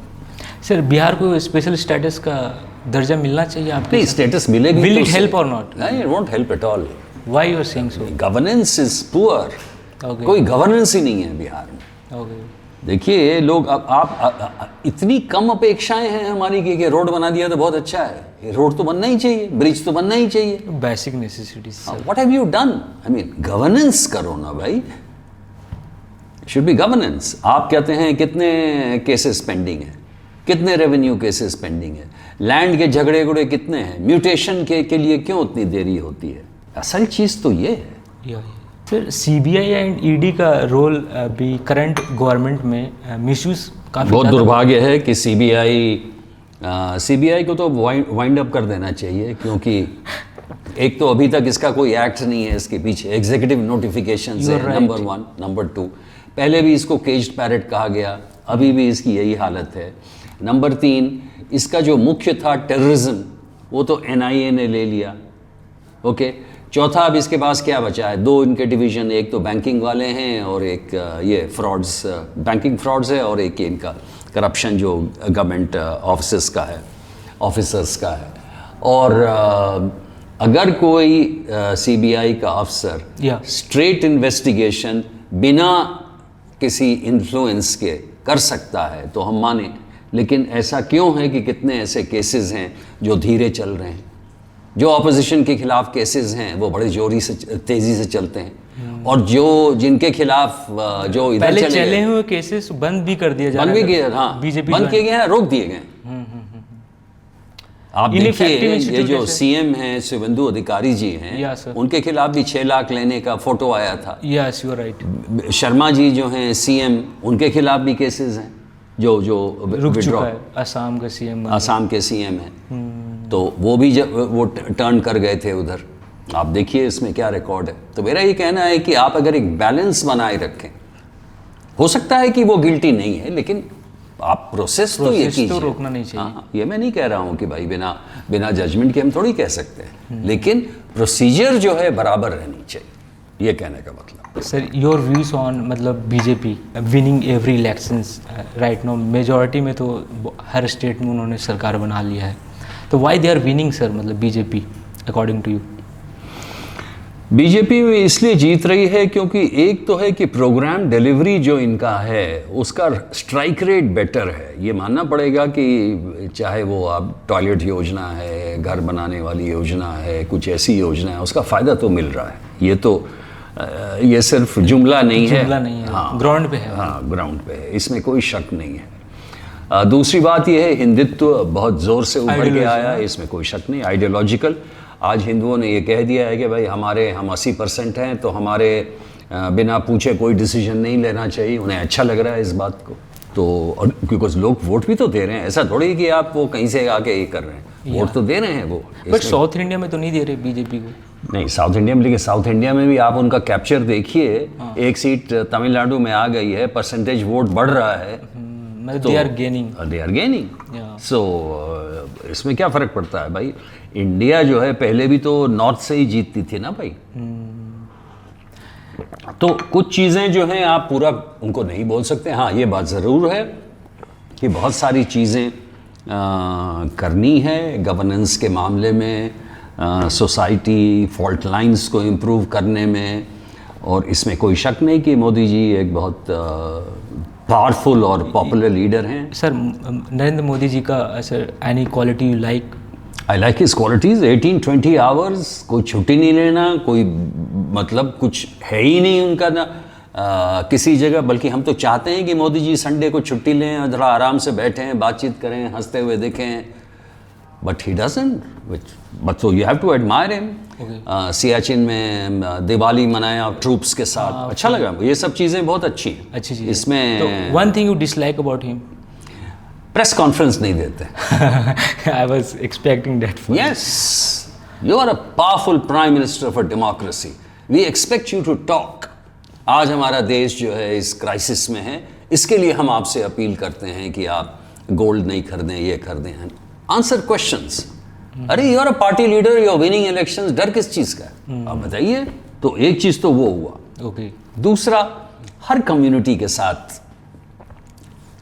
सर बिहार को स्पेशल स्टेटस का दर्जा मिलना चाहिए आपको? नहीं, स्टेटस मिलेगी। Will it help or not? नहीं, it won't help at all. Why you are saying so? Governance is poor. कोई गवर्नेंस ही नहीं है बिहार में। देखिए लोग, अब आप इतनी कम अपेक्षाएं हैं हमारी कि रोड बना दिया तो बहुत अच्छा है। रोड तो बनना ही चाहिए, ब्रिज तो बनना ही चाहिए, basic necessities. What have you done? I mean governance करो ना भाई, शुड बी गवर्नेंस। आप कहते हैं कितने केसेस पेंडिंग हैं, कितने रेवेन्यू केसेस पेंडिंग है, लैंड के झगड़े गुड़े कितने हैं, म्यूटेशन के लिए क्यों उतनी देरी होती है? असल चीज़ तो ये है। सर सीबीआई एंड ईडी का रोल भी करंट गवर्नमेंट में मिसयूज काफ़ी बहुत दुर्भाग्य है कि सीबीआई को तो वाइंड अप कर देना चाहिए, क्योंकि एक तो अभी तक इसका कोई एक्ट नहीं है इसके पीछे, एग्जीक्यूटिव नोटिफिकेशन है, नंबर 1। नंबर 2, पहले भी इसको केज्ड पैरेट कहा गया, अभी भी इसकी यही हालत है। नंबर 3, इसका जो मुख्य था टेररिज्म, वो तो एनआईए ने ले लिया। ओके, चौथा अब इसके पास क्या बचा है, दो इनके डिवीज़न, एक तो बैंकिंग वाले हैं और एक ये फ्रॉड्स, बैंकिंग फ्रॉड्स है, और एक इनका करप्शन जो गवर्नमेंट ऑफिसर्स का है। और अगर कोई सीबीआई का अफसर स्ट्रेट इन्वेस्टिगेशन बिना किसी इन्फ्लुएंस के कर सकता है तो हम माने, लेकिन ऐसा क्यों है कि कितने ऐसे केसेस हैं जो धीरे चल रहे हैं, जो ऑपोजिशन के खिलाफ केसेस हैं वो बड़े जोरी से तेज़ी से चलते हैं, और जो जिनके खिलाफ जो इधर पहले चले हुए केसेस बंद भी कर दिए जा बंद भी किए, हाँ बीजेपी बंद किए गए हैं, रोक दिए गए। आप देखिए ये जो सीएम हैं शिवेंदु अधिकारी जी हैं, उनके खिलाफ भी 6 लाख लेने का फोटो आया था। Yes you are right. Sharma ji जो हैं सीएम, उनके खिलाफ भी केसेस हैं जो रुक चुका है। असम के सीएम हैं, तो वो भी जब वो टर्न कर गए थे उधर। आप देखिए इसमें क्या रिकॉर्ड है। तो मेरा ये कहना है कि आप अगर एक बैलेंस बनाए रखें, हो सकता है कि वो गिल्टी नहीं है, लेकिन आप प्रोसेस तो ये कीजिए, रोकना नहीं चाहिए। हाँ, ये मैं नहीं कह रहा हूँ कि भाई बिना जजमेंट के हम थोड़ी कह सकते हैं, लेकिन प्रोसीजर जो है बराबर रहनी चाहिए, ये कहने का मतलब। सर योर व्यूज ऑन मतलब BJP winning every elections right now, majority में तो हर स्टेट में उन्होंने सरकार बना लिया है, तो why they are winning sir, मतलब BJP according to you? BJP इसलिए जीत रही है क्योंकि एक तो है कि प्रोग्राम डिलीवरी जो इनका है उसका स्ट्राइक रेट बेटर है। ये मानना पड़ेगा कि चाहे वो आप टॉयलेट योजना है, घर बनाने वाली योजना है, कुछ ऐसी योजना है, उसका फ़ायदा तो मिल रहा है। ये सिर्फ जुमला नहीं है, हाँ ग्राउंड पे है, हाँ ग्राउंड पे है, इसमें कोई शक नहीं है। दूसरी बात यह है हिंदुत्व बहुत ज़ोर से उभर के आया, इसमें कोई शक नहीं। आइडियोलॉजिकल, आज हिंदुओं ने ये कह दिया है कि भाई हम 80% हैं तो हमारे बिना पूछे कोई डिसीजन नहीं लेना चाहिए। उन्हें अच्छा लग रहा है इस बात को, तो क्योंकि लोग वोट भी तो दे रहे हैं, ऐसा थोड़ी कि आप वो कहीं से आके ये कर रहे हैं, वोट तो दे रहे हैं वो। बट साउथ इंडिया में तो नहीं दे रहे बीजेपी को। नहीं साउथ इंडिया में, लेकिन साउथ इंडिया में भी आप उनका कैप्चर देखिए, एक सीट तमिलनाडु में आ गई है, परसेंटेज वोट बढ़ रहा है, दे आर गेनिंग। सो इसमें क्या फ़र्क पड़ता है भाई? इंडिया जो है पहले भी तो नॉर्थ से ही जीतती थी ना भाई। तो कुछ चीज़ें जो हैं आप पूरा उनको नहीं बोल सकते। हाँ ये बात ज़रूर है कि बहुत सारी चीज़ें करनी है गवर्नेंस के मामले में, सोसाइटी फॉल्ट लाइंस को इम्प्रूव करने में, और इसमें कोई शक नहीं कि मोदी जी एक बहुत पावरफुल और पॉपुलर लीडर हैं। सर नरेंद्र मोदी जी का sir any quality you like? I like his qualities. 18-20 hours, कोई छुट्टी नहीं लेना, कोई मतलब कुछ है ही नहीं उनका ना किसी जगह। बल्कि हम तो चाहते हैं कि मोदी जी संडे को छुट्टी लें और ज़रा आराम से बैठें, बातचीत करें, हंसते हुए दिखें, but he doesn't. But so you have to admire him. Siachen में दिवाली मनाया ट्रूप्स के साथ, अच्छा लगा। ये सब चीज़ें बहुत अच्छी हैं। अच्छी चीज़ इसमें one thing you dislike about him? Press conference नहीं देते। I was expecting that. Yes, you are a powerful prime minister for democracy. We expect you to talk. आज हमारा देश जो है इस क्राइसिस में है, इसके लिए हम आपसे अपील करते हैं कि आप गोल्ड नहीं खरीदें, ये कर दें, आंसर क्वेश्चंस। अरे you are a party leader, you are winning elections, डर किस चीज़ का है? आप बताइए। तो एक चीज़ तो वो हुआ। ओके। दूसरा, हर कम्युनिटी के साथ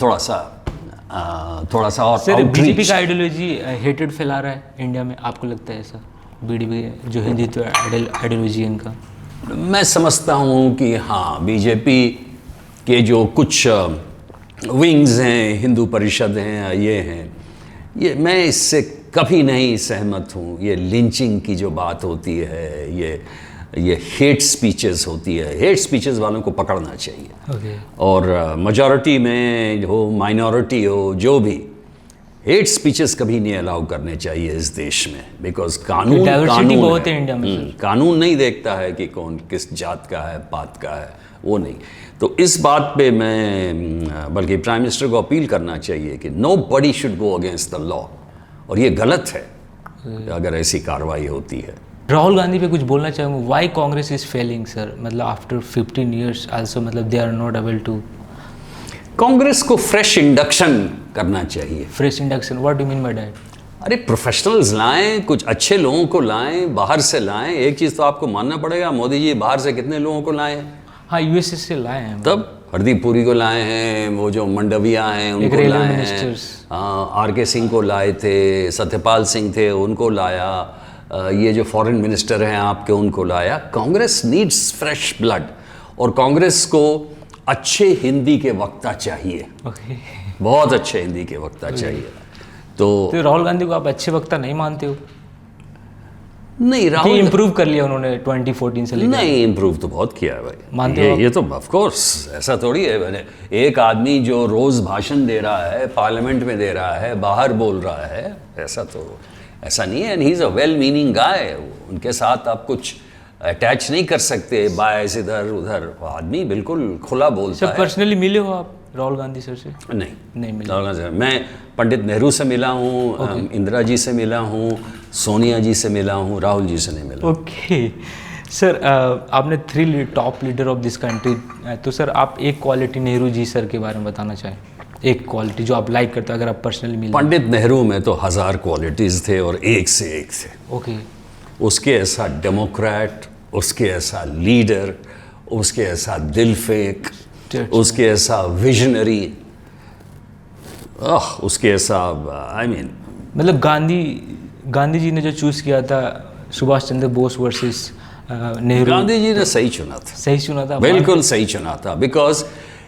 थोड़ा सा और सर बीजेपी का आइडियोलॉजी हेटेड फैला रहा है इंडिया में, आपको लगता है ऐसा? बीजेपी जो हिंदुत्व आइडियोलॉजी इनका, मैं समझता हूँ कि हाँ बीजेपी के जो कुछ विंग्स हैं, हिंदू परिषद हैं, ये हैं, ये मैं इससे कभी नहीं सहमत हूँ। ये लिंचिंग की जो बात होती है, ये हेट स्पीचेस होती है, हेट स्पीचेस वालों को पकड़ना चाहिए। okay. और मेजॉरिटी में हो, माइनॉरिटी हो, जो भी, हेट स्पीचेस कभी नहीं अलाउ करने चाहिए इस देश में, बिकॉज कानून बहुत है इंडिया में। कानून नहीं देखता है कि कौन किस जात का है, पात का है, वो नहीं। तो इस बात पे मैं बल्कि प्राइम मिनिस्टर को अपील करना चाहिए कि nobody should go against the law, और ये गलत है अगर ऐसी कार्रवाई होती है। राहुल गांधी पे कुछ बोलना चाहूँगा, why Congress is failing sir, मतलब आफ्टर 15 years आल्सो, मतलब they are not able to. Congress को फ्रेश इंडक्शन करना चाहिए। Fresh induction, what do you mean by that? अरे प्रोफेशनल्स लाएं, कुछ अच्छे लोगों को लाएं, बाहर से लाएं। एक चीज़ तो आपको मानना पड़ेगा, मोदी जी बाहर से कितने लोगों को लाए हैं? हाँ, यूएसए से लाए हैं। तब हरदीप पुरी को लाए हैं, वो जो मंडविया हैं उनको लाए हैं, आर के सिंह को लाए थे, सत्यपाल सिंह थे उनको लाया, ये जो फॉरेन मिनिस्टर हैं आपके उनको लाया। कांग्रेस नीड्स फ्रेश ब्लड, और कांग्रेस को अच्छे हिंदी के वक्ता चाहिए। बहुत अच्छे हिंदी के वक्ता चाहिए। तो राहुल गांधी को आप अच्छे वक्ता नहीं मानते हो? नहीं, राहुल इम्प्रूव कर लिया उन्होंने 2014 से लेकर। नहीं, इम्प्रूव तो बहुत किया है भाई। मानते हो? ये तो ऑफ कोर्स, ऐसा थोड़ी है। मैंने एक आदमी जो रोज भाषण दे रहा है, पार्लियामेंट में दे रहा है, बाहर बोल रहा है, ऐसा नहीं है। And he is a well meaning guy. उनके साथ आप कुछ अटैच नहीं कर सकते, बायस इधर उधर। आदमी बिल्कुल खुला बोलता है। पर्सनली मिले हो आप राहुल गांधी सर से? नहीं मिले। राहुल गांधी, मैं पंडित नेहरू से मिला हूँ, इंदिरा जी से मिला हूँ, सोनिया जी से मिला हूँ, राहुल जी से नहीं मिला। ओके सर, आपने 3 top leader of this country, तो सर आप एक क्वालिटी नेहरू जी सर के बारे में बताना चाहें, एक क्वालिटी जो आप लाइक करते हो अगर आप पर्सनली मिले। पंडित नेहरू में तो 1000 क्वालिटीज़ थे और एक से एक थे। ओके। उसके ऐसा डेमोक्रेट, उसके ऐसा लीडर, उसके ऐसा दिल फेक, उसके ऐसा विजनरी, उसके ऐसा मतलब गांधी जी ने जो चूज़ किया था सुभाष चंद्र बोस वर्सेस नेहरू, गांधी जी ने सही चुना था। सही चुना था, बिल्कुल सही चुना था। बिकॉज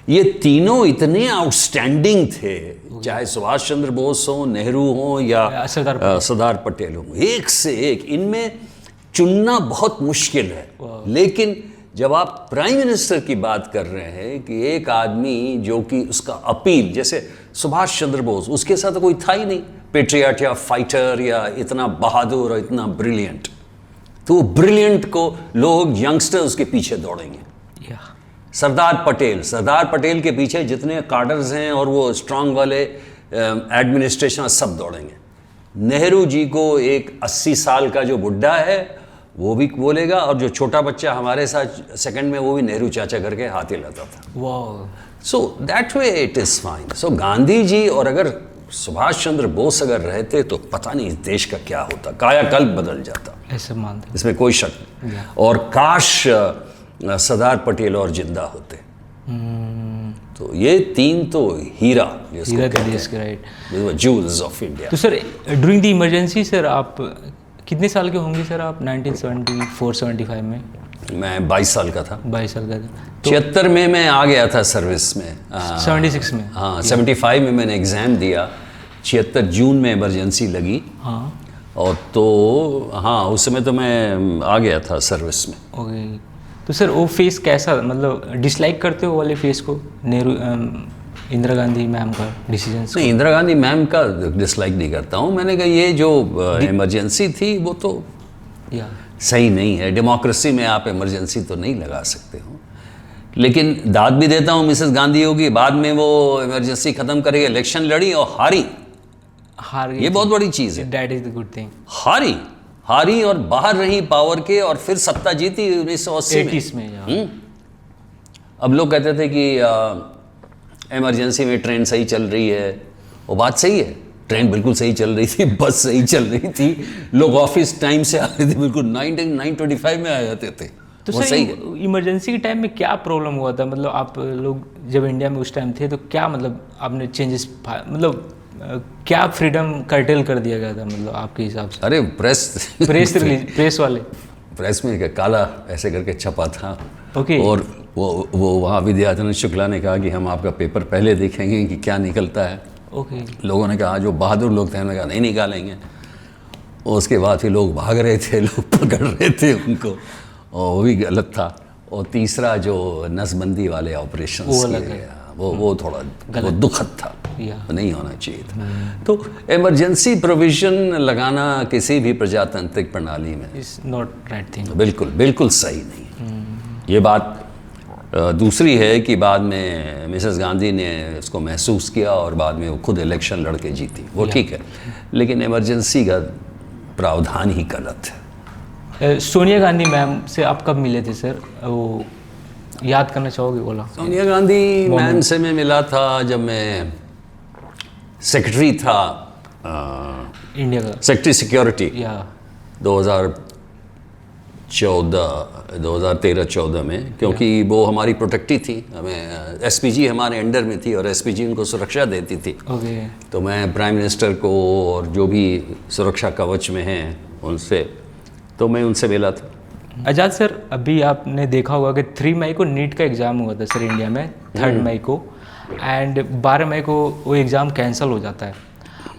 ये तीनों इतने आउटस्टैंडिंग थे, चाहे सुभाष चंद्र बोस हो, नेहरू हो या सरदार पटेल हो, एक से एक। इनमें चुनना बहुत मुश्किल है। लेकिन जब आप प्राइम मिनिस्टर की बात कर रहे हैं कि एक आदमी जो कि उसका अपील, जैसे सुभाष चंद्र बोस, उसके साथ तो कोई था ही नहीं पेट्रियट या फाइटर या इतना बहादुर और इतना ब्रिलियंट। तो ब्रिलियंट को लोग यंगस्टर्स उसके पीछे दौड़ेंगे। सरदार पटेल के पीछे जितने कार्डर्स हैं और वो स्ट्रांग वाले एडमिनिस्ट्रेशन सब दौड़ेंगे। नेहरू जी को एक 80 साल का जो बुढ़ा है वो भी बोलेगा, और जो छोटा बच्चा हमारे साथ सेकंड में, वो भी नेहरू चाचा करके हाथ हिलाता था। So that way it is fine. So Gandhi ji और अगर सुभाष चंद्र बोस अगर रहते तो पता नहीं इस देश का क्या होता, कायाकल्प बदल जाता, ऐसे मानते, इसमें कोई शक नहीं। और काश सरदार पटेल और जिंदा होते। तो ये 3 तो हीरा देश के, राइट, जूल्स ऑफ इंडिया। तो sir during the emergency sir आप कितने साल के होंगे सर आप 1974-75 में? मैं 22 साल का था। 22 साल का था। 76 में मैं आ गया था सर्विस में। 76 में? हाँ, 75 में मैंने एग्ज़ाम दिया। 76 जून में इमरजेंसी लगी। हाँ। और तो हाँ, उस समय तो मैं आ गया था सर्विस में। ओके। तो सर वो फेस कैसा, मतलब डिसलाइक करते हो वाले फेस को, नेहरू इंदिरा गांधी मैम का डिसीजन? नहीं, इंदिरा गांधी मैम का डिसलाइक नहीं करता हूँ। मैंने कहा ये जो इमरजेंसी थी वो तो सही नहीं है। डेमोक्रेसी में आप इमरजेंसी तो नहीं लगा सकते हो। लेकिन दाद भी देता हूँ मिसेस गांधी होगी, बाद में वो इमरजेंसी ख़त्म करके इलेक्शन लड़ी और हार गई। ये बहुत बड़ी चीज़ है। That is the good thing. हारी और बाहर रही पावर के, और फिर सत्ता जीती 1980 में। अब लोग कहते थे कि इमरजेंसी में ट्रेन सही चल रही है। वो बात सही है, ट्रेन बिल्कुल सही चल रही थी, बस सही चल रही थी, लोग ऑफिस टाइम से आ रहे थे, बिल्कुल 9:25 में आ जाते थे। तो सर इमरजेंसी के टाइम में क्या प्रॉब्लम हुआ था? मतलब आप लोग जब इंडिया में उस टाइम थे तो क्या, मतलब आपने चेंजेस, मतलब क्या फ्रीडम कर्टेल कर दिया गया था, मतलब आपके हिसाब से? अरे प्रेस वाले प्रेस में काला ऐसे करके छपा था। ओके। और वो वहाँ विद्याधर शुक्ला ने कहा कि हम आपका पेपर पहले देखेंगे कि क्या निकलता है। ओके। लोगों ने कहा, जो बहादुर लोग थे उन्होंने कहा नहीं निकालेंगे। और उसके बाद फिर लोग भाग रहे थे, लोग पकड़ रहे थे उनको, और वो भी गलत था। और तीसरा जो नसबंदी वाले ऑपरेशन, वो थोड़ा वो दुखद था, नहीं होना चाहिए था। तो इमरजेंसी प्रोविजन लगाना किसी भी प्रजातांत्रिक प्रणाली में इज नॉट राइट थिंग। बिल्कुल सही नहीं। ये बात दूसरी है कि बाद में मिसेस गांधी ने इसको महसूस किया और बाद में वो खुद इलेक्शन लड़के जीती, वो ठीक है। लेकिन इमरजेंसी का प्रावधान ही गलत है। सोनिया गांधी मैम से आप कब मिले थे सर? वो याद करना चाहोगे? बोला सोनिया गांधी मैम से मैं मिला था जब मैं सेक्रेटरी था इंडिया का सेक्रेटरी सिक्योरिटी या 2013-14 में, क्योंकि वो हमारी प्रोटेक्टी थी, हमें एसपीजी हमारे अंडर में थी और एसपीजी उनको सुरक्षा देती थी। ओके तो मैं प्राइम मिनिस्टर को और जो भी सुरक्षा कवच में हैं उनसे, तो मैं उनसे मिला था। आज़ाद सर, अभी आपने देखा होगा कि 3 मई को नीट का एग्ज़ाम हुआ था सर इंडिया में, 3 मई को, एंड 12 मई को वो एग्ज़ाम कैंसिल हो जाता है।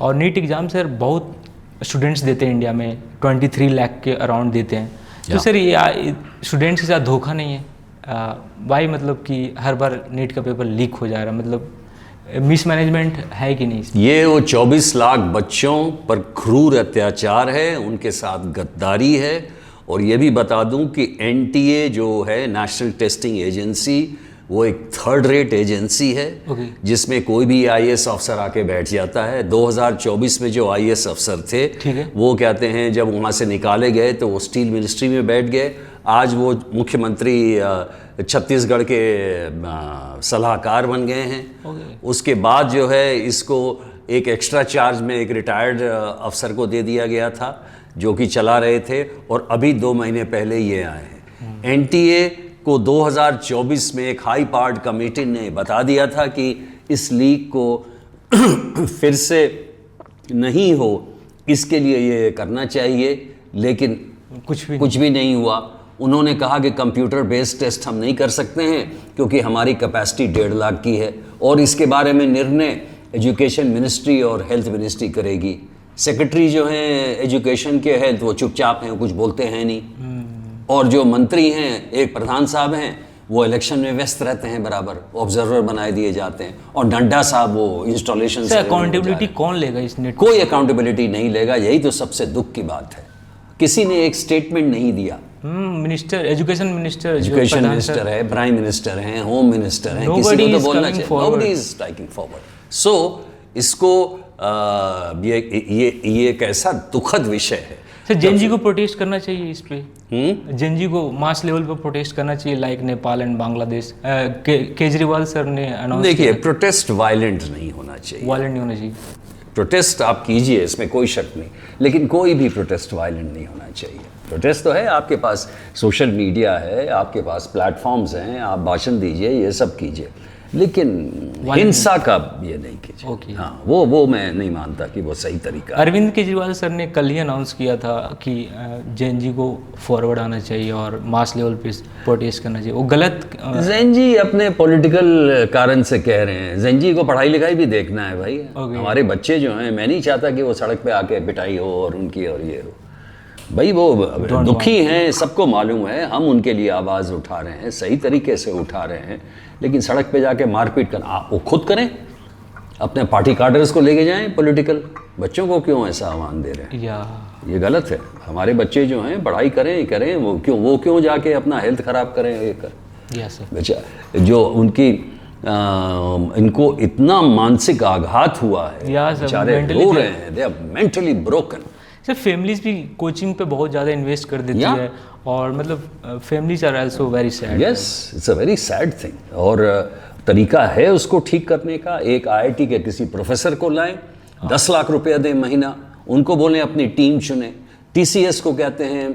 और नीट एग्ज़ाम सर बहुत स्टूडेंट्स देते हैं इंडिया में, 23 लाख के अराउंड देते हैं। तो सर ये स्टूडेंट्स के साथ धोखा नहीं है? भाई मतलब कि हर बार नीट का पेपर लीक हो जा रहा है, मतलब मिसमैनेजमेंट है कि नहीं? ये वो 24 लाख बच्चों पर क्रूर अत्याचार है, उनके साथ गद्दारी है। और ये भी बता दूं कि एनटीए जो है, नेशनल टेस्टिंग एजेंसी, वो एक थर्ड रेट एजेंसी है, जिसमें कोई भी आईएएस अफसर आके बैठ जाता है। 2024 में जो आईएएस अफसर थे, वो कहते हैं जब वहाँ से निकाले गए तो वो स्टील मिनिस्ट्री में बैठ गए। आज वो मुख्यमंत्री छत्तीसगढ़ के सलाहकार बन गए हैं। उसके बाद जो है इसको एक एक्स्ट्रा चार्ज में एक रिटायर्ड अफसर को दे दिया गया था, जो कि चला रहे थे, और अभी 2 महीने पहले ये आए हैं। एनटीए को 2024 में एक हाई पावर्ड कमेटी ने बता दिया था कि इस लीक को फिर से नहीं हो, इसके लिए ये करना चाहिए, लेकिन कुछ भी नहीं हुआ। उन्होंने कहा कि कंप्यूटर बेस्ड टेस्ट हम नहीं कर सकते हैं क्योंकि हमारी कैपेसिटी 1.5 लाख की है, और इसके बारे में निर्णय एजुकेशन मिनिस्ट्री और हेल्थ मिनिस्ट्री करेगी। सेक्रेटरी जो हैं एजुकेशन के हेल्थ, वो चुपचाप हैं, कुछ बोलते हैं नहीं। और जो मंत्री हैं, एक प्रधान साहब हैं, वो इलेक्शन में व्यस्त रहते हैं, बराबर ऑब्जर्वर बनाए दिए जाते हैं। और नड्डा साहब वो इंस्टॉलेशन से अकाउंटेबिलिटी कौन लेगा इस नीट? कोई अकाउंटेबिलिटी नहीं लेगा। यही तो सबसे दुख की बात है, किसी ने एक स्टेटमेंट नहीं दिया। मिनिस्टर एजुकेशन मिनिस्टर है, प्राइम मिनिस्टर हैं, होम मिनिस्टर हैं, किसी को तो बोलना चाहिए। Nobody is taking forward. So इसको ये एक ऐसा दुखद विषय है। सर जेनजी को प्रोटेस्ट करना चाहिए इस पे, जेनजी को मास लेवल पे प्रोटेस्ट करना चाहिए, like Nepal and Bangladesh. Kejriwal sir ने अनाउंस, देखिए प्रोटेस्ट वायलेंट नहीं होना चाहिए, वायलेंट नहीं होना चाहिए। प्रोटेस्ट आप कीजिए, इसमें कोई शक नहीं, लेकिन कोई भी प्रोटेस्ट वायलेंट नहीं होना चाहिए। प्रोटेस्ट तो है, आपके पास सोशल मीडिया है, आपके पास प्लेटफॉर्म्स हैं, आप भाषण दीजिए, ये सब कीजिए, लेकिन हिंसा का ये नहीं कीजिए। हाँ, वो मैं नहीं मानता कि वो सही तरीका है। अरविंद केजरीवाल सर ने कल ही अनाउंस किया था कि जैन जी को फॉरवर्ड आना चाहिए और मास लेवल पे प्रोटेस्ट करना चाहिए। वो गलत, जैन जी अपने पॉलिटिकल कारण से कह रहे हैं। जैन जी को पढ़ाई लिखाई भी देखना है भाई। हमारे बच्चे जो हैं, मैं नहीं चाहता कि वो सड़क पे आके पिटाई हो और उनकी और ये हो। भाई वो दुखी हैं, सबको मालूम है, हम उनके लिए आवाज़ उठा रहे हैं, सही तरीके से उठा रहे हैं, लेकिन सड़क पे जाके मारपीट करना वो खुद करें, अपने पार्टी कार्डर्स को लेके जाएं पॉलिटिकल। बच्चों को क्यों ऐसा आह्वान दे रहे हैं? ये गलत है। हमारे बच्चे जो हैं पढ़ाई करें, वो क्यों जाके अपना हेल्थ खराब करें? ये कर बच्चा जो उनकी इनको इतना मानसिक आघात हुआ है, बेचारे रो रहे हैं, they are mentally broken. Sir families भी कोचिंग पे बहुत ज़्यादा इन्वेस्ट कर देती है, और मतलब families are also very sad. Yes, it's a very sad thing. और तरीका है उसको ठीक करने का। एक आईआईटी के किसी प्रोफेसर को लाएं, 10 लाख रुपया दें महीना, उनको बोलें अपनी टीम चुनें। टीसीएस को कहते हैं,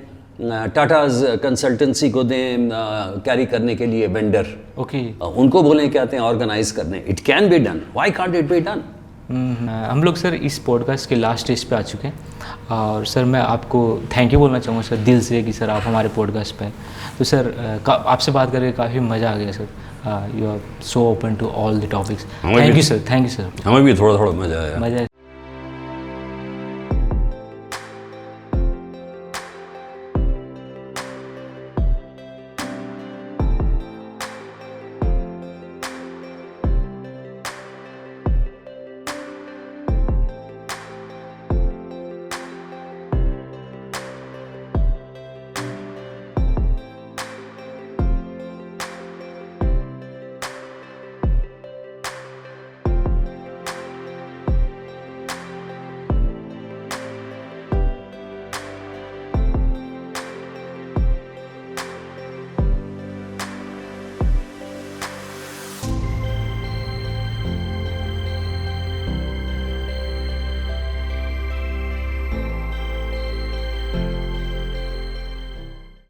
टाटाज कंसल्टेंसी को दें कैरी करने के लिए वेंडर, उनको बोलें कहते हैं ऑर्गेनाइज करने। It can be done, why can't it be done? हम लोग सर इस पॉडकास्ट के लास्ट स्टेज पे आ चुके हैं, और सर मैं आपको थैंक यू बोलना चाहूँगा सर दिल से कि सर आप हमारे पॉडकास्ट पे। तो सर आपसे बात करके काफ़ी मज़ा आ गया sir. You are so open to all the topics. Thank you sir. हमें भी थोड़ा मज़ा आया।